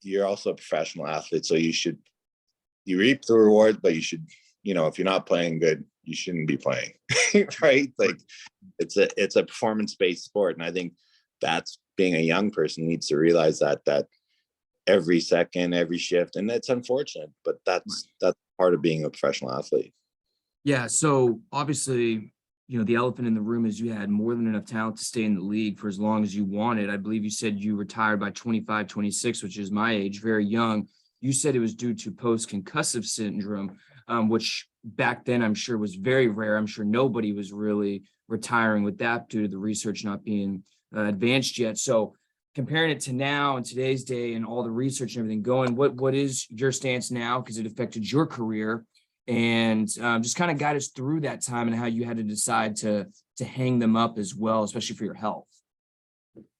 you're also a professional athlete, so you reap the rewards, but you should, if you're not playing good, you shouldn't be playing, right? Like it's a performance-based sport, and I think that's being a young person needs to realize that every second, every shift, and it's unfortunate, but that's part of being a professional athlete. Yeah. So obviously, the elephant in the room is you had more than enough talent to stay in the league for as long as you wanted. I believe you said you retired by 25, 26, which is my age, very young. You said it was due to post-concussive syndrome, which back then I'm sure was very rare. I'm sure nobody was really retiring with that due to the research not being advanced yet. So comparing it to now and today's day and all the research and everything going, what is your stance now? Because it affected your career, and just kind of guide us through that time and how you had to decide to hang them up as well, especially for your health.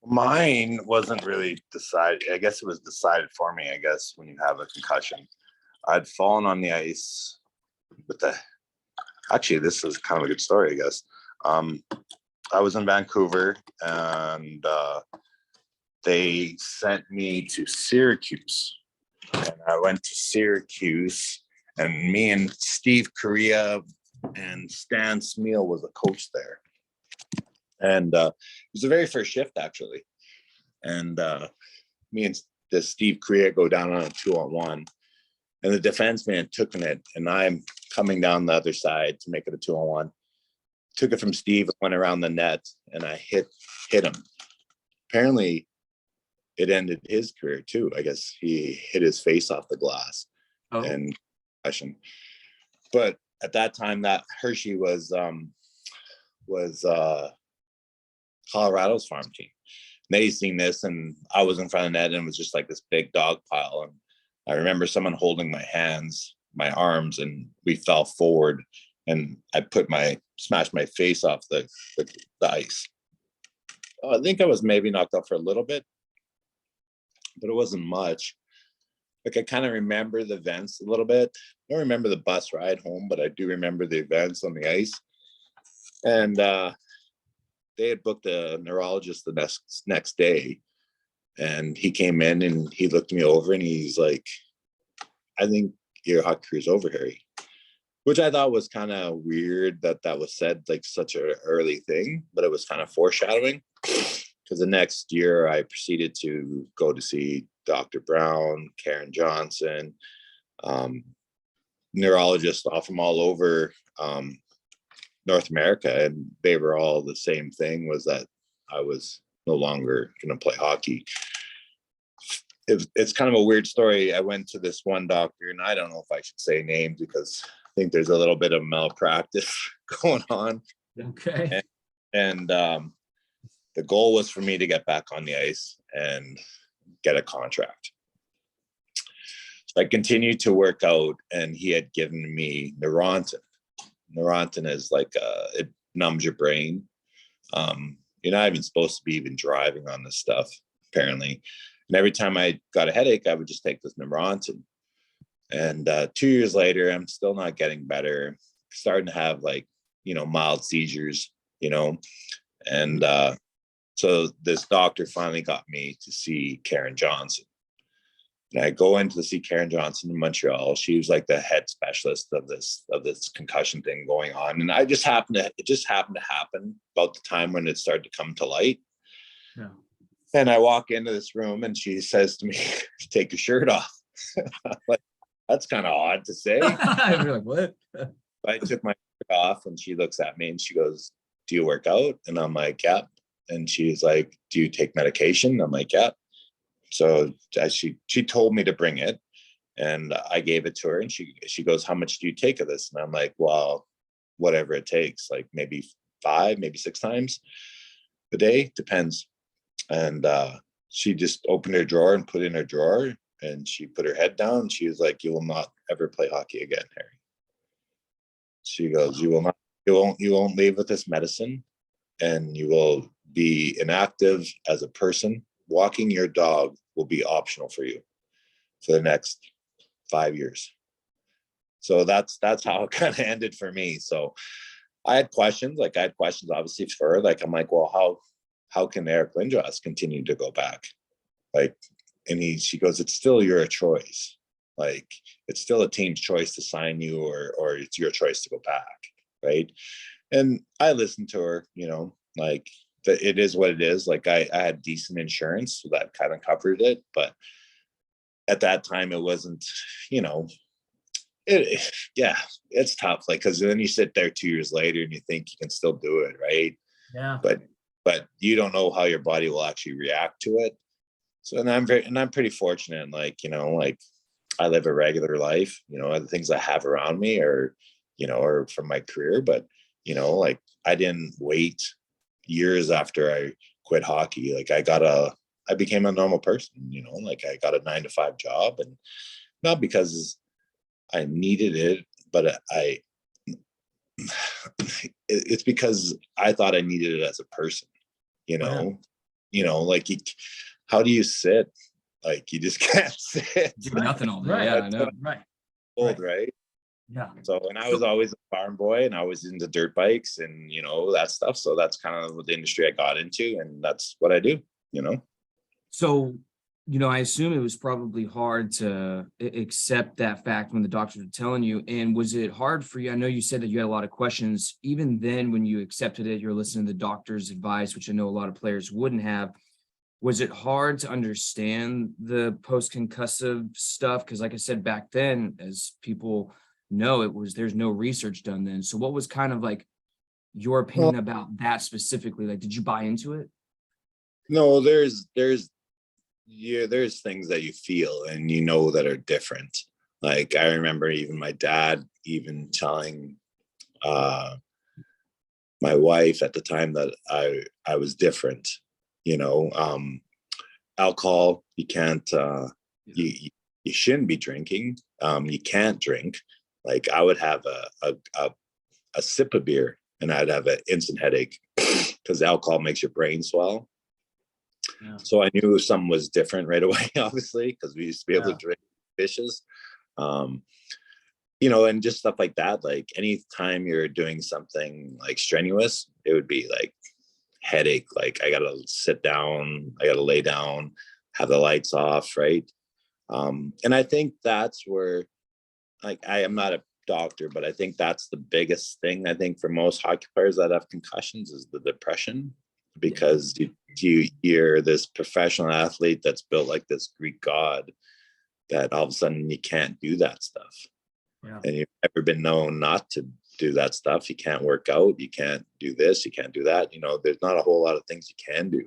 Mine wasn't really decided. I guess it was decided for me, I guess, when you have a concussion. I'd fallen on the ice actually, this is kind of a good story, I guess. I was in Vancouver, and they sent me to Syracuse. And I went to Syracuse, and me and Steve Correa and Stan Smeal was a coach there. And it was the very first shift, actually. And me and the Steve Correa go down on a 2-on-1. And the defenseman took it, and I'm coming down the other side to make it a 2-on-1. Took it from Steve, went around the net, and I hit him. Apparently, it ended his career too. I guess he hit his face off the glass. Oh. And concussion. But at that time, that Hershey was Colorado's farm team. They seen this, and I was in front of the net, and it was just like this big dog pile. And I remember someone holding my arms, and we fell forward, and I smashed my face off the ice. I think I was maybe knocked out for a little bit, but it wasn't much. Like, I kind of remember the events a little bit. I don't remember the bus ride home, but I do remember the events on the ice. And they had booked a neurologist the next day, and he came in and he looked me over and he's like, "I think your hockey career's over, Harry," which I thought was kind of weird that was said like such an early thing, but it was kind of foreshadowing, because the next year I proceeded to go to see Dr. Brown, Karen Johnson, neurologists off from all over North America, and they were all the same thing, was that I was no longer going to play hockey. It's kind of a weird story. I went to this one doctor, and I don't know if I should say names because I think there's a little bit of malpractice going on. Okay. And the goal was for me to get back on the ice and get a contract. So I continued to work out, and he had given me Neurontin. Neurontin is like it numbs your brain. You're not even supposed to be even driving on this stuff, apparently. And every time I got a headache, I would just take this Neurontin. And 2 years later, I'm still not getting better. Starting to have mild seizures, And so this doctor finally got me to see Karen Johnson. And I go in to see Karen Johnson in Montreal. She was like the head specialist of this concussion thing going on. And it just happened to happen about the time when it started to come to light. Yeah. And I walk into this room, and she says to me, "Take your shirt off." that's kind of odd to say. You're like, what? I took my shirt off and she looks at me and she goes, do you work out? And I'm like, yeah. And she's like, do you take medication? I'm like, yeah. So she told me to bring it and I gave it to her and she goes, how much do you take of this? And I'm like, well, whatever it takes, like maybe 5, maybe 6 times a day, depends. And she just opened her drawer and put in her drawer and she put her head down. She was like, you will not ever play hockey again, Harry. She goes, you won't leave with this medicine and you will be inactive as a person. Walking your dog will be optional for you for the next 5 years. So that's how it kind of ended for me. So I had questions obviously for her. Like, I'm like, well, how can Eric Lindroth continue to go back? Like, and she goes, it's still your choice. Like, it's still a team's choice to sign you or it's your choice to go back. Right. And I listened to her, like, it is what it is. Like, I had decent insurance, so that kind of covered it. But at that time, it wasn't, it's tough. Like, because then you sit there 2 years later and you think you can still do it, right? Yeah. But you don't know how your body will actually react to it. So, and I'm pretty fortunate. Like, like I live a regular life. The things I have around me are, or from my career. But like, I didn't wait years after I quit hockey. Like, I became a normal person. Like, I got a 9-to-5 job, and not because I needed it, but it's because I thought I needed it as a person. Like, how do you sit? Like, you just can't sit. Do nothing all day. Right. Yeah, I know. Right. Old, right? Yeah. So, and I was always a farm boy and I was into dirt bikes and, that stuff. So that's kind of the industry I got into and that's what I do, So, I assume it was probably hard to accept that fact when the doctors were telling you. And was it hard for you? I know you said that you had a lot of questions. Even then, when you accepted it, you're listening to the doctor's advice, which I know a lot of players wouldn't have. Was it hard to understand the post-concussive stuff? Because like I said, back then, as people know, there's no research done then. So what was kind of like your opinion about that specifically? Like, did you buy into it? No, there's things that you feel and that are different. Like, I remember even my dad even telling my wife at the time that I was different. Alcohol, you can't you shouldn't be drinking. You can't drink. Like, I would have a sip of beer and I'd have an instant headache because alcohol makes your brain swell. Yeah. So I knew something was different right away, obviously, because we used to be able to drink fishes. And just stuff like that. Like, anytime you're doing something like strenuous, it would be like headache. Like, I gotta sit down, I gotta lay down, have the lights off, right? And I think that's where, like, I am not a doctor, but I think that's the biggest thing. I think for most hockey players that have concussions is the depression, because you're this professional athlete that's built like this Greek god that all of a sudden you can't do that stuff. Yeah. And you've never been known not to do that stuff. You can't work out, you can't do this, you can't do that. There's not a whole lot of things you can do.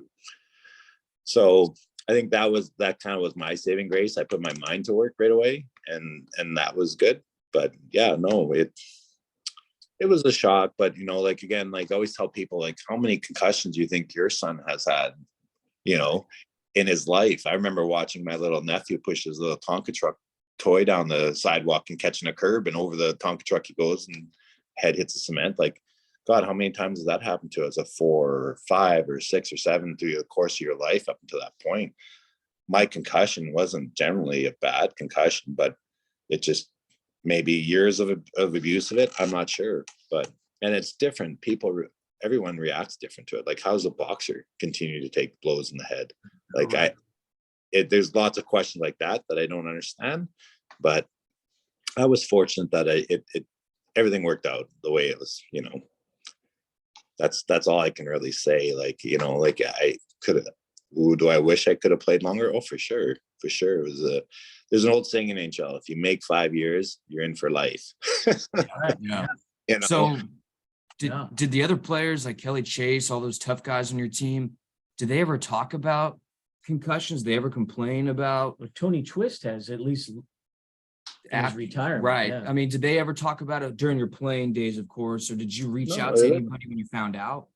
So I think that kind of was my saving grace. I put my mind to work right away, and that was good. But yeah, no, it was a shock. But like, again, like, I always tell people, like, how many concussions do you think your son has had, in his life? I remember watching my little nephew push his little Tonka truck toy down the sidewalk and catching a curb, and over the Tonka truck he goes and head hits the cement. Like, God, how many times has that happened to us? 4 or 5 or 6 or 7 through the course of your life up until that point. My concussion wasn't generally a bad concussion, but it just maybe years of abuse of it. I'm not sure, and it's different. Everyone reacts different to it. Like, how does a boxer continue to take blows in the head? Like, there's lots of questions like that I don't understand, but I was fortunate that everything worked out the way it was. That's all I can really say. Like, like, I could have. Do I wish I could have played longer? Oh, for sure. It was there's an old saying in NHL, if you make 5 years, you're in for life. Yeah. You know? So did, Yeah. did the other players like Kelly Chase, all those tough guys on your team, did they ever talk about concussions? Did they ever complain about Well, Tony Twist has at least in his after retirement. Right. Yeah. I mean, did they ever talk about it during your playing days, of course, or did you reach No, out to really. anybody when you found out?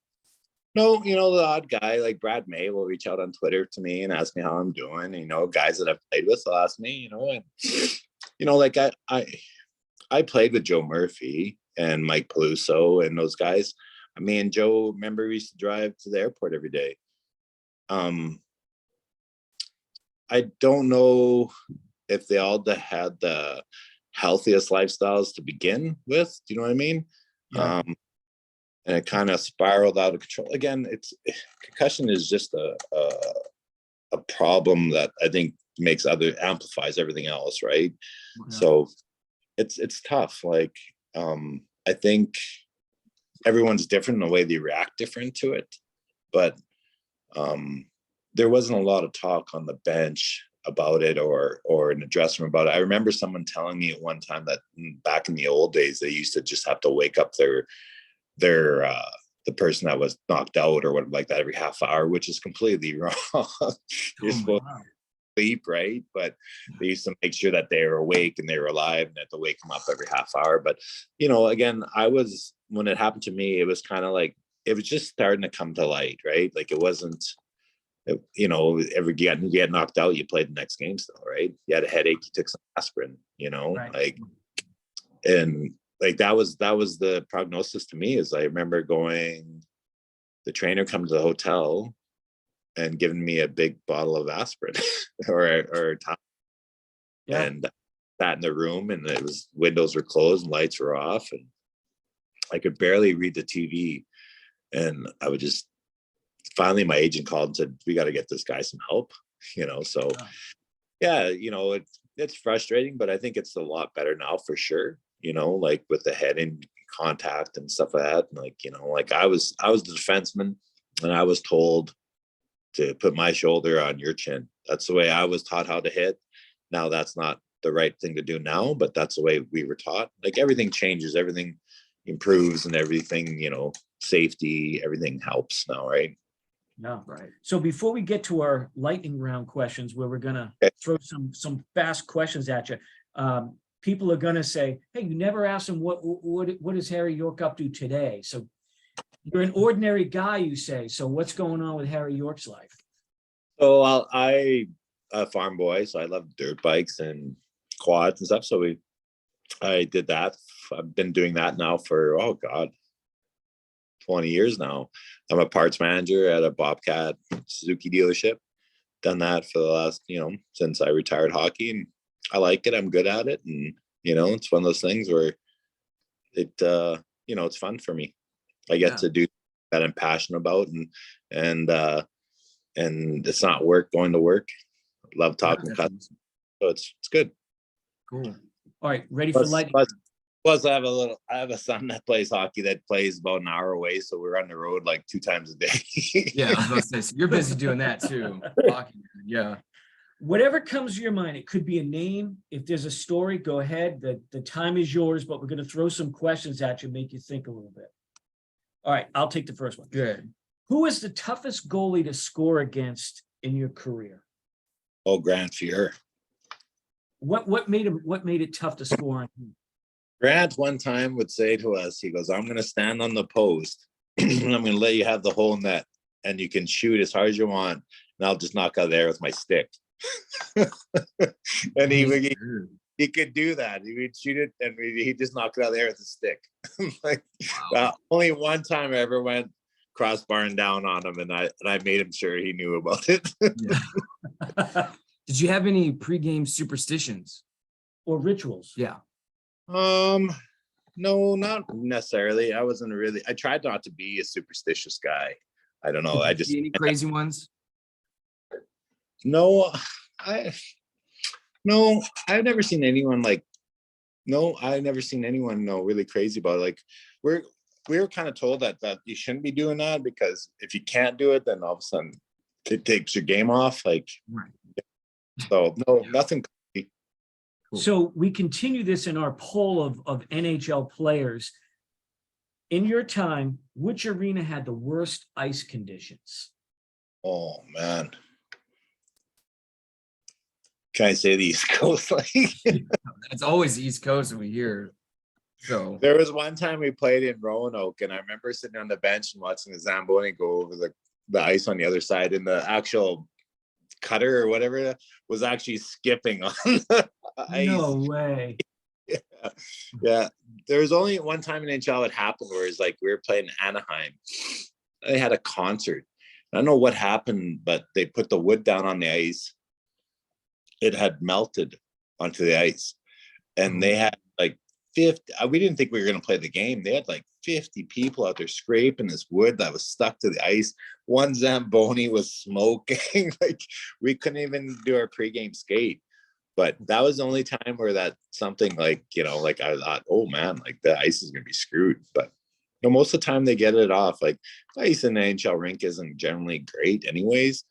No, the odd guy like Brad May will reach out on Twitter to me and ask me how I'm doing. Guys that I've played with will ask me, and like I played with Joe Murphy and Mike Peluso and those guys. Me and Joe, remember, we used to drive to the airport every day. I don't know if they all had the healthiest lifestyles to begin with. Do you know what I mean? Yeah. And it kind of spiraled out of control. Again, concussion is just a problem that I think amplifies everything else, right? Yeah. So it's tough. Like I think everyone's different in the way they react different to it, but there wasn't a lot of talk on the bench about it or in the dressing room about it. I remember someone telling me at one time that back in the old days, they used to just have to wake up the person that was knocked out or whatever like that every half hour, which is completely wrong. You're supposed to sleep, right? But they used to make sure that they were awake and they were alive and had to wake them up every half hour. But again, when it happened to me, it was kind of like it was just starting to come to light, right? Like it wasn't, every you get knocked out, you played the next game still, right? You had a headache, you took some aspirin, Right. and like that was the prognosis to me. Is I remember the trainer come to the hotel and giving me a big bottle of aspirin or time. Yeah. And sat in the room and windows were closed and lights were off and I could barely read the TV. And I would just finally my agent called and said, we got to get this guy some help, so yeah, it's frustrating, but I think it's a lot better now for sure. Like with the head in contact and stuff like that. And like I was the defenseman and I was told to put my shoulder on your chin. That's the way I was taught how to hit. Now that's not the right thing to do now, but that's the way we were taught. Like everything changes, everything improves and everything, safety, everything helps now, right? No, right. So before we get to our lightning round questions, where we're gonna throw some fast questions at you, people are gonna say, "Hey, you never asked him what is Harry York up to today?" So you're an ordinary guy, you say. So what's going on with Harry York's life? So I'm a farm boy, so I love dirt bikes and quads and stuff. So I did that. I've been doing that now for 20 years now. I'm a parts manager at a Bobcat Suzuki dealership. Done that for the last, since I retired hockey, and I like it. I'm good at it, and it's one of those things where it's fun for me. I get to do that I'm passionate about, and it's not work going to work. Love talking customers, so it's good. Cool. All right, ready for lightning. Plus, I have a son that plays hockey that plays about an hour away, so we're on the road like 2 times a day. Yeah, I was about to say, so you're busy doing that too. Hockey, yeah. Whatever comes to your mind, it could be a name. If there's a story, go ahead. The time is yours, but we're going to throw some questions at you, make you think a little bit. All right, I'll take the first one. Good. Who is the toughest goalie to score against in your career? Oh, Grant Fuhr. What made it tough to score on him? Grant one time would say to us, he goes, I'm going to stand on the post and I'm going to let you have the whole net and you can shoot as hard as you want. And I'll just knock out there with my stick. And he could do that. He would shoot it and he'd just knock it out there with a stick. Like, only one time I ever went crossbar and down on him and I made him sure he knew about it. Did you have any pregame superstitions or rituals? Yeah. No, not necessarily. I tried not to be a superstitious guy. I don't know. Did you see any crazy ones? No, I've never seen anyone really crazy about it. Like we were kind of told that you shouldn't be doing that because if you can't do it, then all of a sudden it takes your game off. Like, right. So no, nothing crazy. Cool. So we continue this in our poll of NHL players. In your time, which arena had the worst ice conditions? Oh man. Can I say the East Coast League? It's always the East Coast that we hear. So There was one time we played in Roanoke, and I remember sitting on the bench and watching the Zamboni go over the ice on the other side, and the actual cutter or whatever was actually skipping on the ice. No way. Yeah. There was only one time in NHL it happened where it's like we were playing in Anaheim. They had a concert. I don't know what happened, but they put the wood down on the ice. It had melted onto the ice, and they had like 50. We didn't think we were going to play the game. They had like 50 people out there scraping this wood that was stuck to the ice. One Zamboni was smoking. Like we couldn't even do our pregame skate. But that was the only time where that something like, like I thought, oh man, like the ice is going to be screwed. But most of the time they get it off. Like ice in the NHL rink isn't generally great anyways,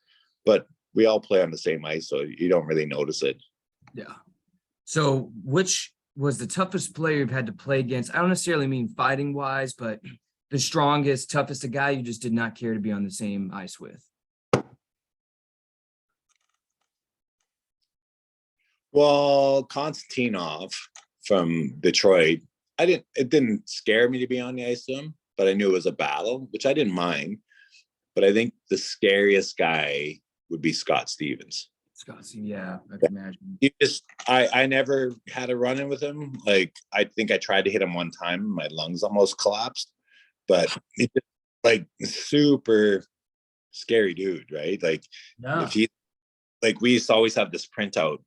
but we all play on the same ice, so you don't really notice it. yeah. So which was the toughest player you've had to play against? I don't necessarily mean fighting wise, but the strongest, toughest, a guy you just did not care to be on the same ice with. Well, Konstantinov from Detroit, it didn't scare me to be on the ice with him, but I knew it was a battle, which I didn't mind. But I think the scariest guy would be Scott Stevens. Scott, yeah, I can imagine. I never had a run-in with him. Like, I think I tried to hit him one time, and my lungs almost collapsed. But it's like super scary dude, right? Like, if he, like, we used to always have this printout,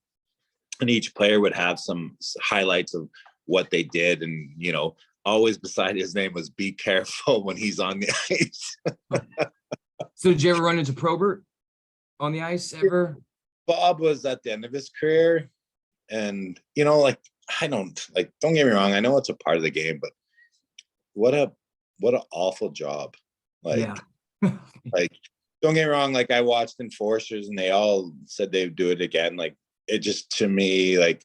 and each player would have some highlights of what they did, and always beside his name was "Be careful when he's on the ice." So did you ever run into Probert on the ice ever? Bob was at the end of his career, and like don't get me wrong, I know it's a part of the game, but what an awful job. Like, yeah. like don't get me wrong, like I watched Enforcers and they all said they'd do it again. Like it just, to me, like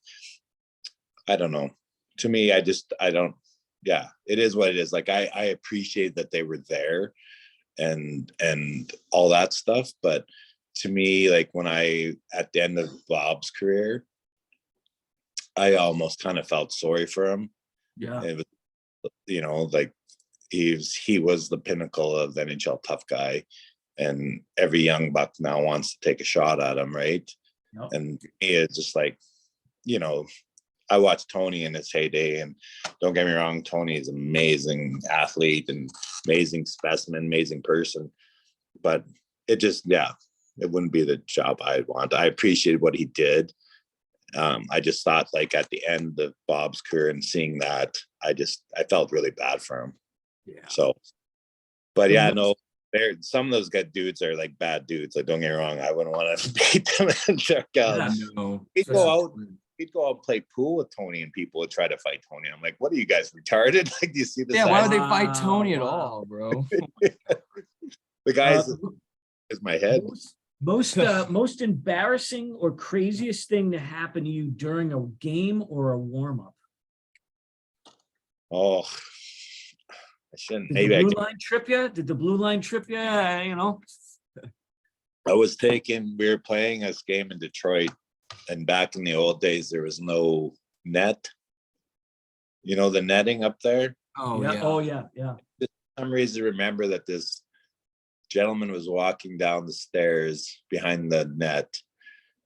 I don't know. To me, I don't, yeah, it is what it is. Like I appreciate that they were there and all that stuff, but to me, like when at the end of Bob's career, I almost kind of felt sorry for him. Yeah. It was, like he was the pinnacle of the NHL tough guy, and every young buck now wants to take a shot at him, right? Yep. And it's just like, I watched Tony in his heyday, and don't get me wrong, Tony is an amazing athlete and amazing specimen, amazing person, but it just, it wouldn't be the job I'd want. I appreciated what he did. I just thought, like, at the end of Bob's career and seeing that, I felt really bad for him. Yeah. So, but yeah, no, some of those good dudes are like bad dudes. Like, don't get me wrong, I wouldn't want to beat them and check out. Yeah, no. We'd go out and play pool with Tony, and people would try to fight Tony. I'm like, what are you guys, retarded? Like, do you see this? Yeah, why would they fight Tony at all, bro? The guys is my head. Most embarrassing or craziest thing to happen to you during a game or a warm-up? Oh, I shouldn't. Did the blue line trip you? Did the blue line trip you? I was we were playing this game in Detroit, and back in the old days, there was no net. The netting up there? Oh, yeah. Yeah. Oh, yeah. For some reason, remember that this gentleman was walking down the stairs behind the net,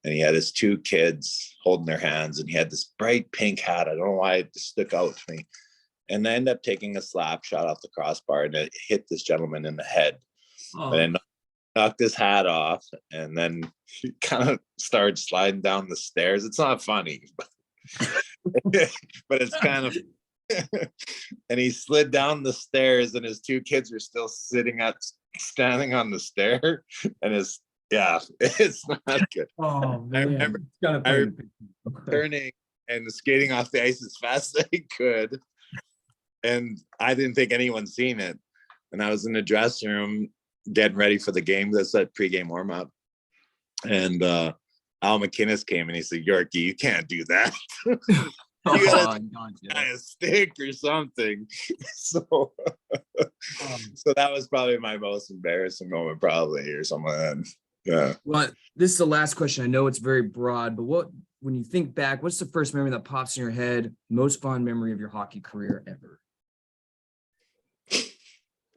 and he had his two kids holding their hands, and he had this bright pink hat. I don't know why it just stuck out to me. And I ended up taking a slap shot off the crossbar, and it hit this gentleman in the head. Oh. And I knocked his hat off, and then he kind of started sliding down the stairs. It's not funny, but it's kind of and he slid down the stairs, and his two kids were still standing on the stair, and it's not good. Oh, man. I remember turning and skating off the ice as fast as I could, and I didn't think anyone seen it. And I was in the dressing room getting ready for the game. That's that pregame warm up, and Al McInnes came and he said, Yorkie, you can't do that. Oh, You gotta gotcha. tie a stick or something. So Um, so that was probably my most embarrassing moment, probably, or something like that. Yeah. Well, this is the last question. I know it's very broad, but when you think back, what's the first memory that pops in your head? Most fond memory of your hockey career ever?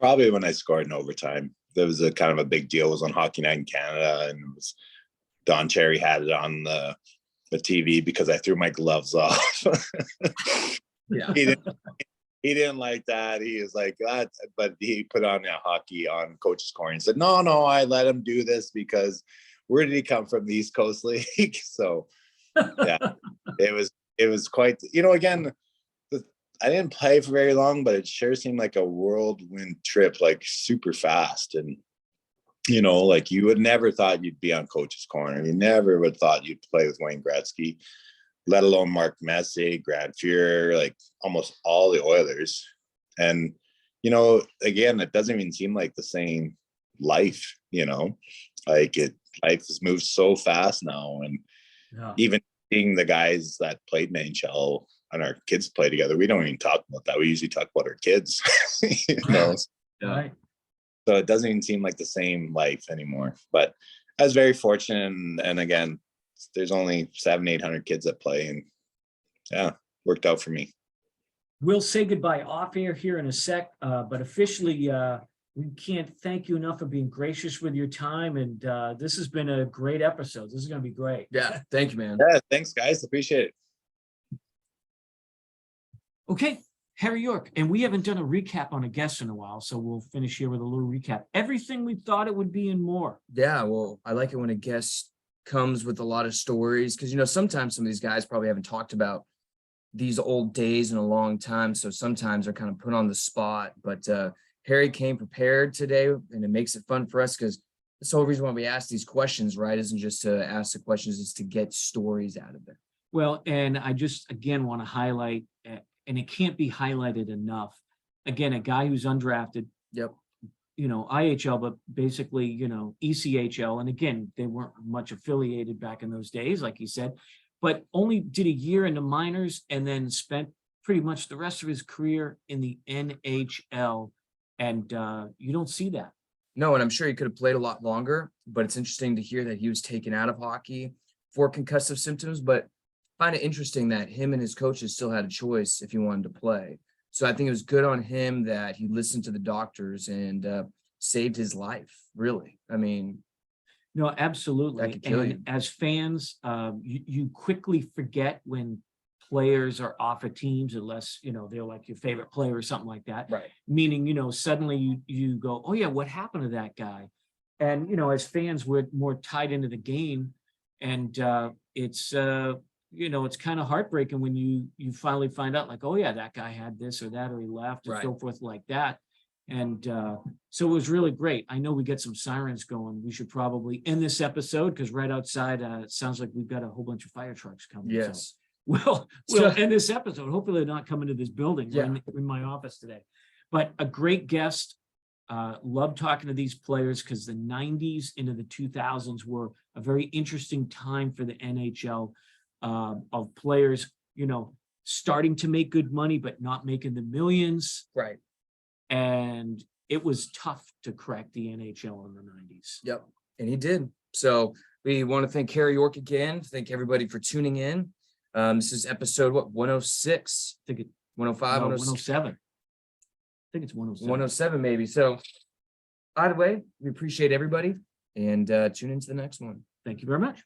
Probably when I scored in overtime. There was a kind of a big deal. It was on Hockey Night in Canada, and it was Don Cherry had it on the TV because I threw my gloves off. Yeah. He didn't like that. He was like, that, but he put on hockey on Coach's Corner and said, no, I let him do this because where did he come from? The East Coast League. So yeah, it was quite, again, I didn't play for very long, but it sure seemed like a whirlwind trip, like super fast. And, like you would never thought you'd be on Coach's Corner. You never would thought you'd play with Wayne Gretzky, let alone Mark Messier, Grant Fuhrer, like almost all the Oilers. And, again, it doesn't even seem like the same life, like life has moved so fast now. And even seeing the guys that played in NHL and our kids play together, we don't even talk about that. We usually talk about our kids, Right. So it doesn't even seem like the same life anymore. But I was very fortunate. And again, there's only 700-800 kids that play, and yeah, worked out for me. We'll say goodbye off air here in a sec, but officially, we can't thank you enough for being gracious with your time. And this has been a great episode. This is going to be great. Yeah. Thank you, man. Yeah, thanks, guys. Appreciate it. Okay, Harry York, and we haven't done a recap on a guest in a while, so we'll finish here with a little recap. Everything we thought it would be and more. Yeah. Well, I like it when a guest comes with a lot of stories because, sometimes some of these guys probably haven't talked about these old days in a long time. So sometimes they're kind of put on the spot. But Harry came prepared today, and it makes it fun for us because that's the whole reason why we ask these questions, right? Isn't just to ask the questions, it's to get stories out of it. Well, and I just, again, want to highlight, and it can't be highlighted enough. Again, a guy who's undrafted. Yep. IHL, but basically, ECHL. And again, they weren't much affiliated back in those days, like he said, but only did a year in the minors and then spent pretty much the rest of his career in the NHL. And you don't see that. No, and I'm sure he could have played a lot longer, but it's interesting to hear that he was taken out of hockey for concussive symptoms. But I find it interesting that him and his coaches still had a choice if he wanted to play. So I think it was good on him that he listened to the doctors and saved his life, really. I mean, No, that absolutely. could kill And you. as fans, you quickly forget when players are off of teams, unless, they're like your favorite player or something like that. Right. Meaning, suddenly you go, oh yeah, what happened to that guy? And, as fans, we're more tied into the game. And it's kind of heartbreaking when you finally find out, like, oh yeah, that guy had this or that, or he left, and Right. so forth like that. And so it was really great. I know we get some sirens going. We should probably end this episode because right outside, it sounds like we've got a whole bunch of fire trucks coming. So Yes. we'll end this episode. Hopefully they're not coming to this building. We're in my office today. But a great guest. Love talking to these players because the 90s into the 2000s were a very interesting time for the NHL, of players, starting to make good money, but not making the millions. Right. And it was tough to crack the NHL in the 90s. Yep. And he did. So we want to thank Harry York again. Thank everybody for tuning in. This is episode 106? I think it 105, 107. I think it's 107. 107 maybe. So either way, we appreciate everybody and tune into the next one. Thank you very much.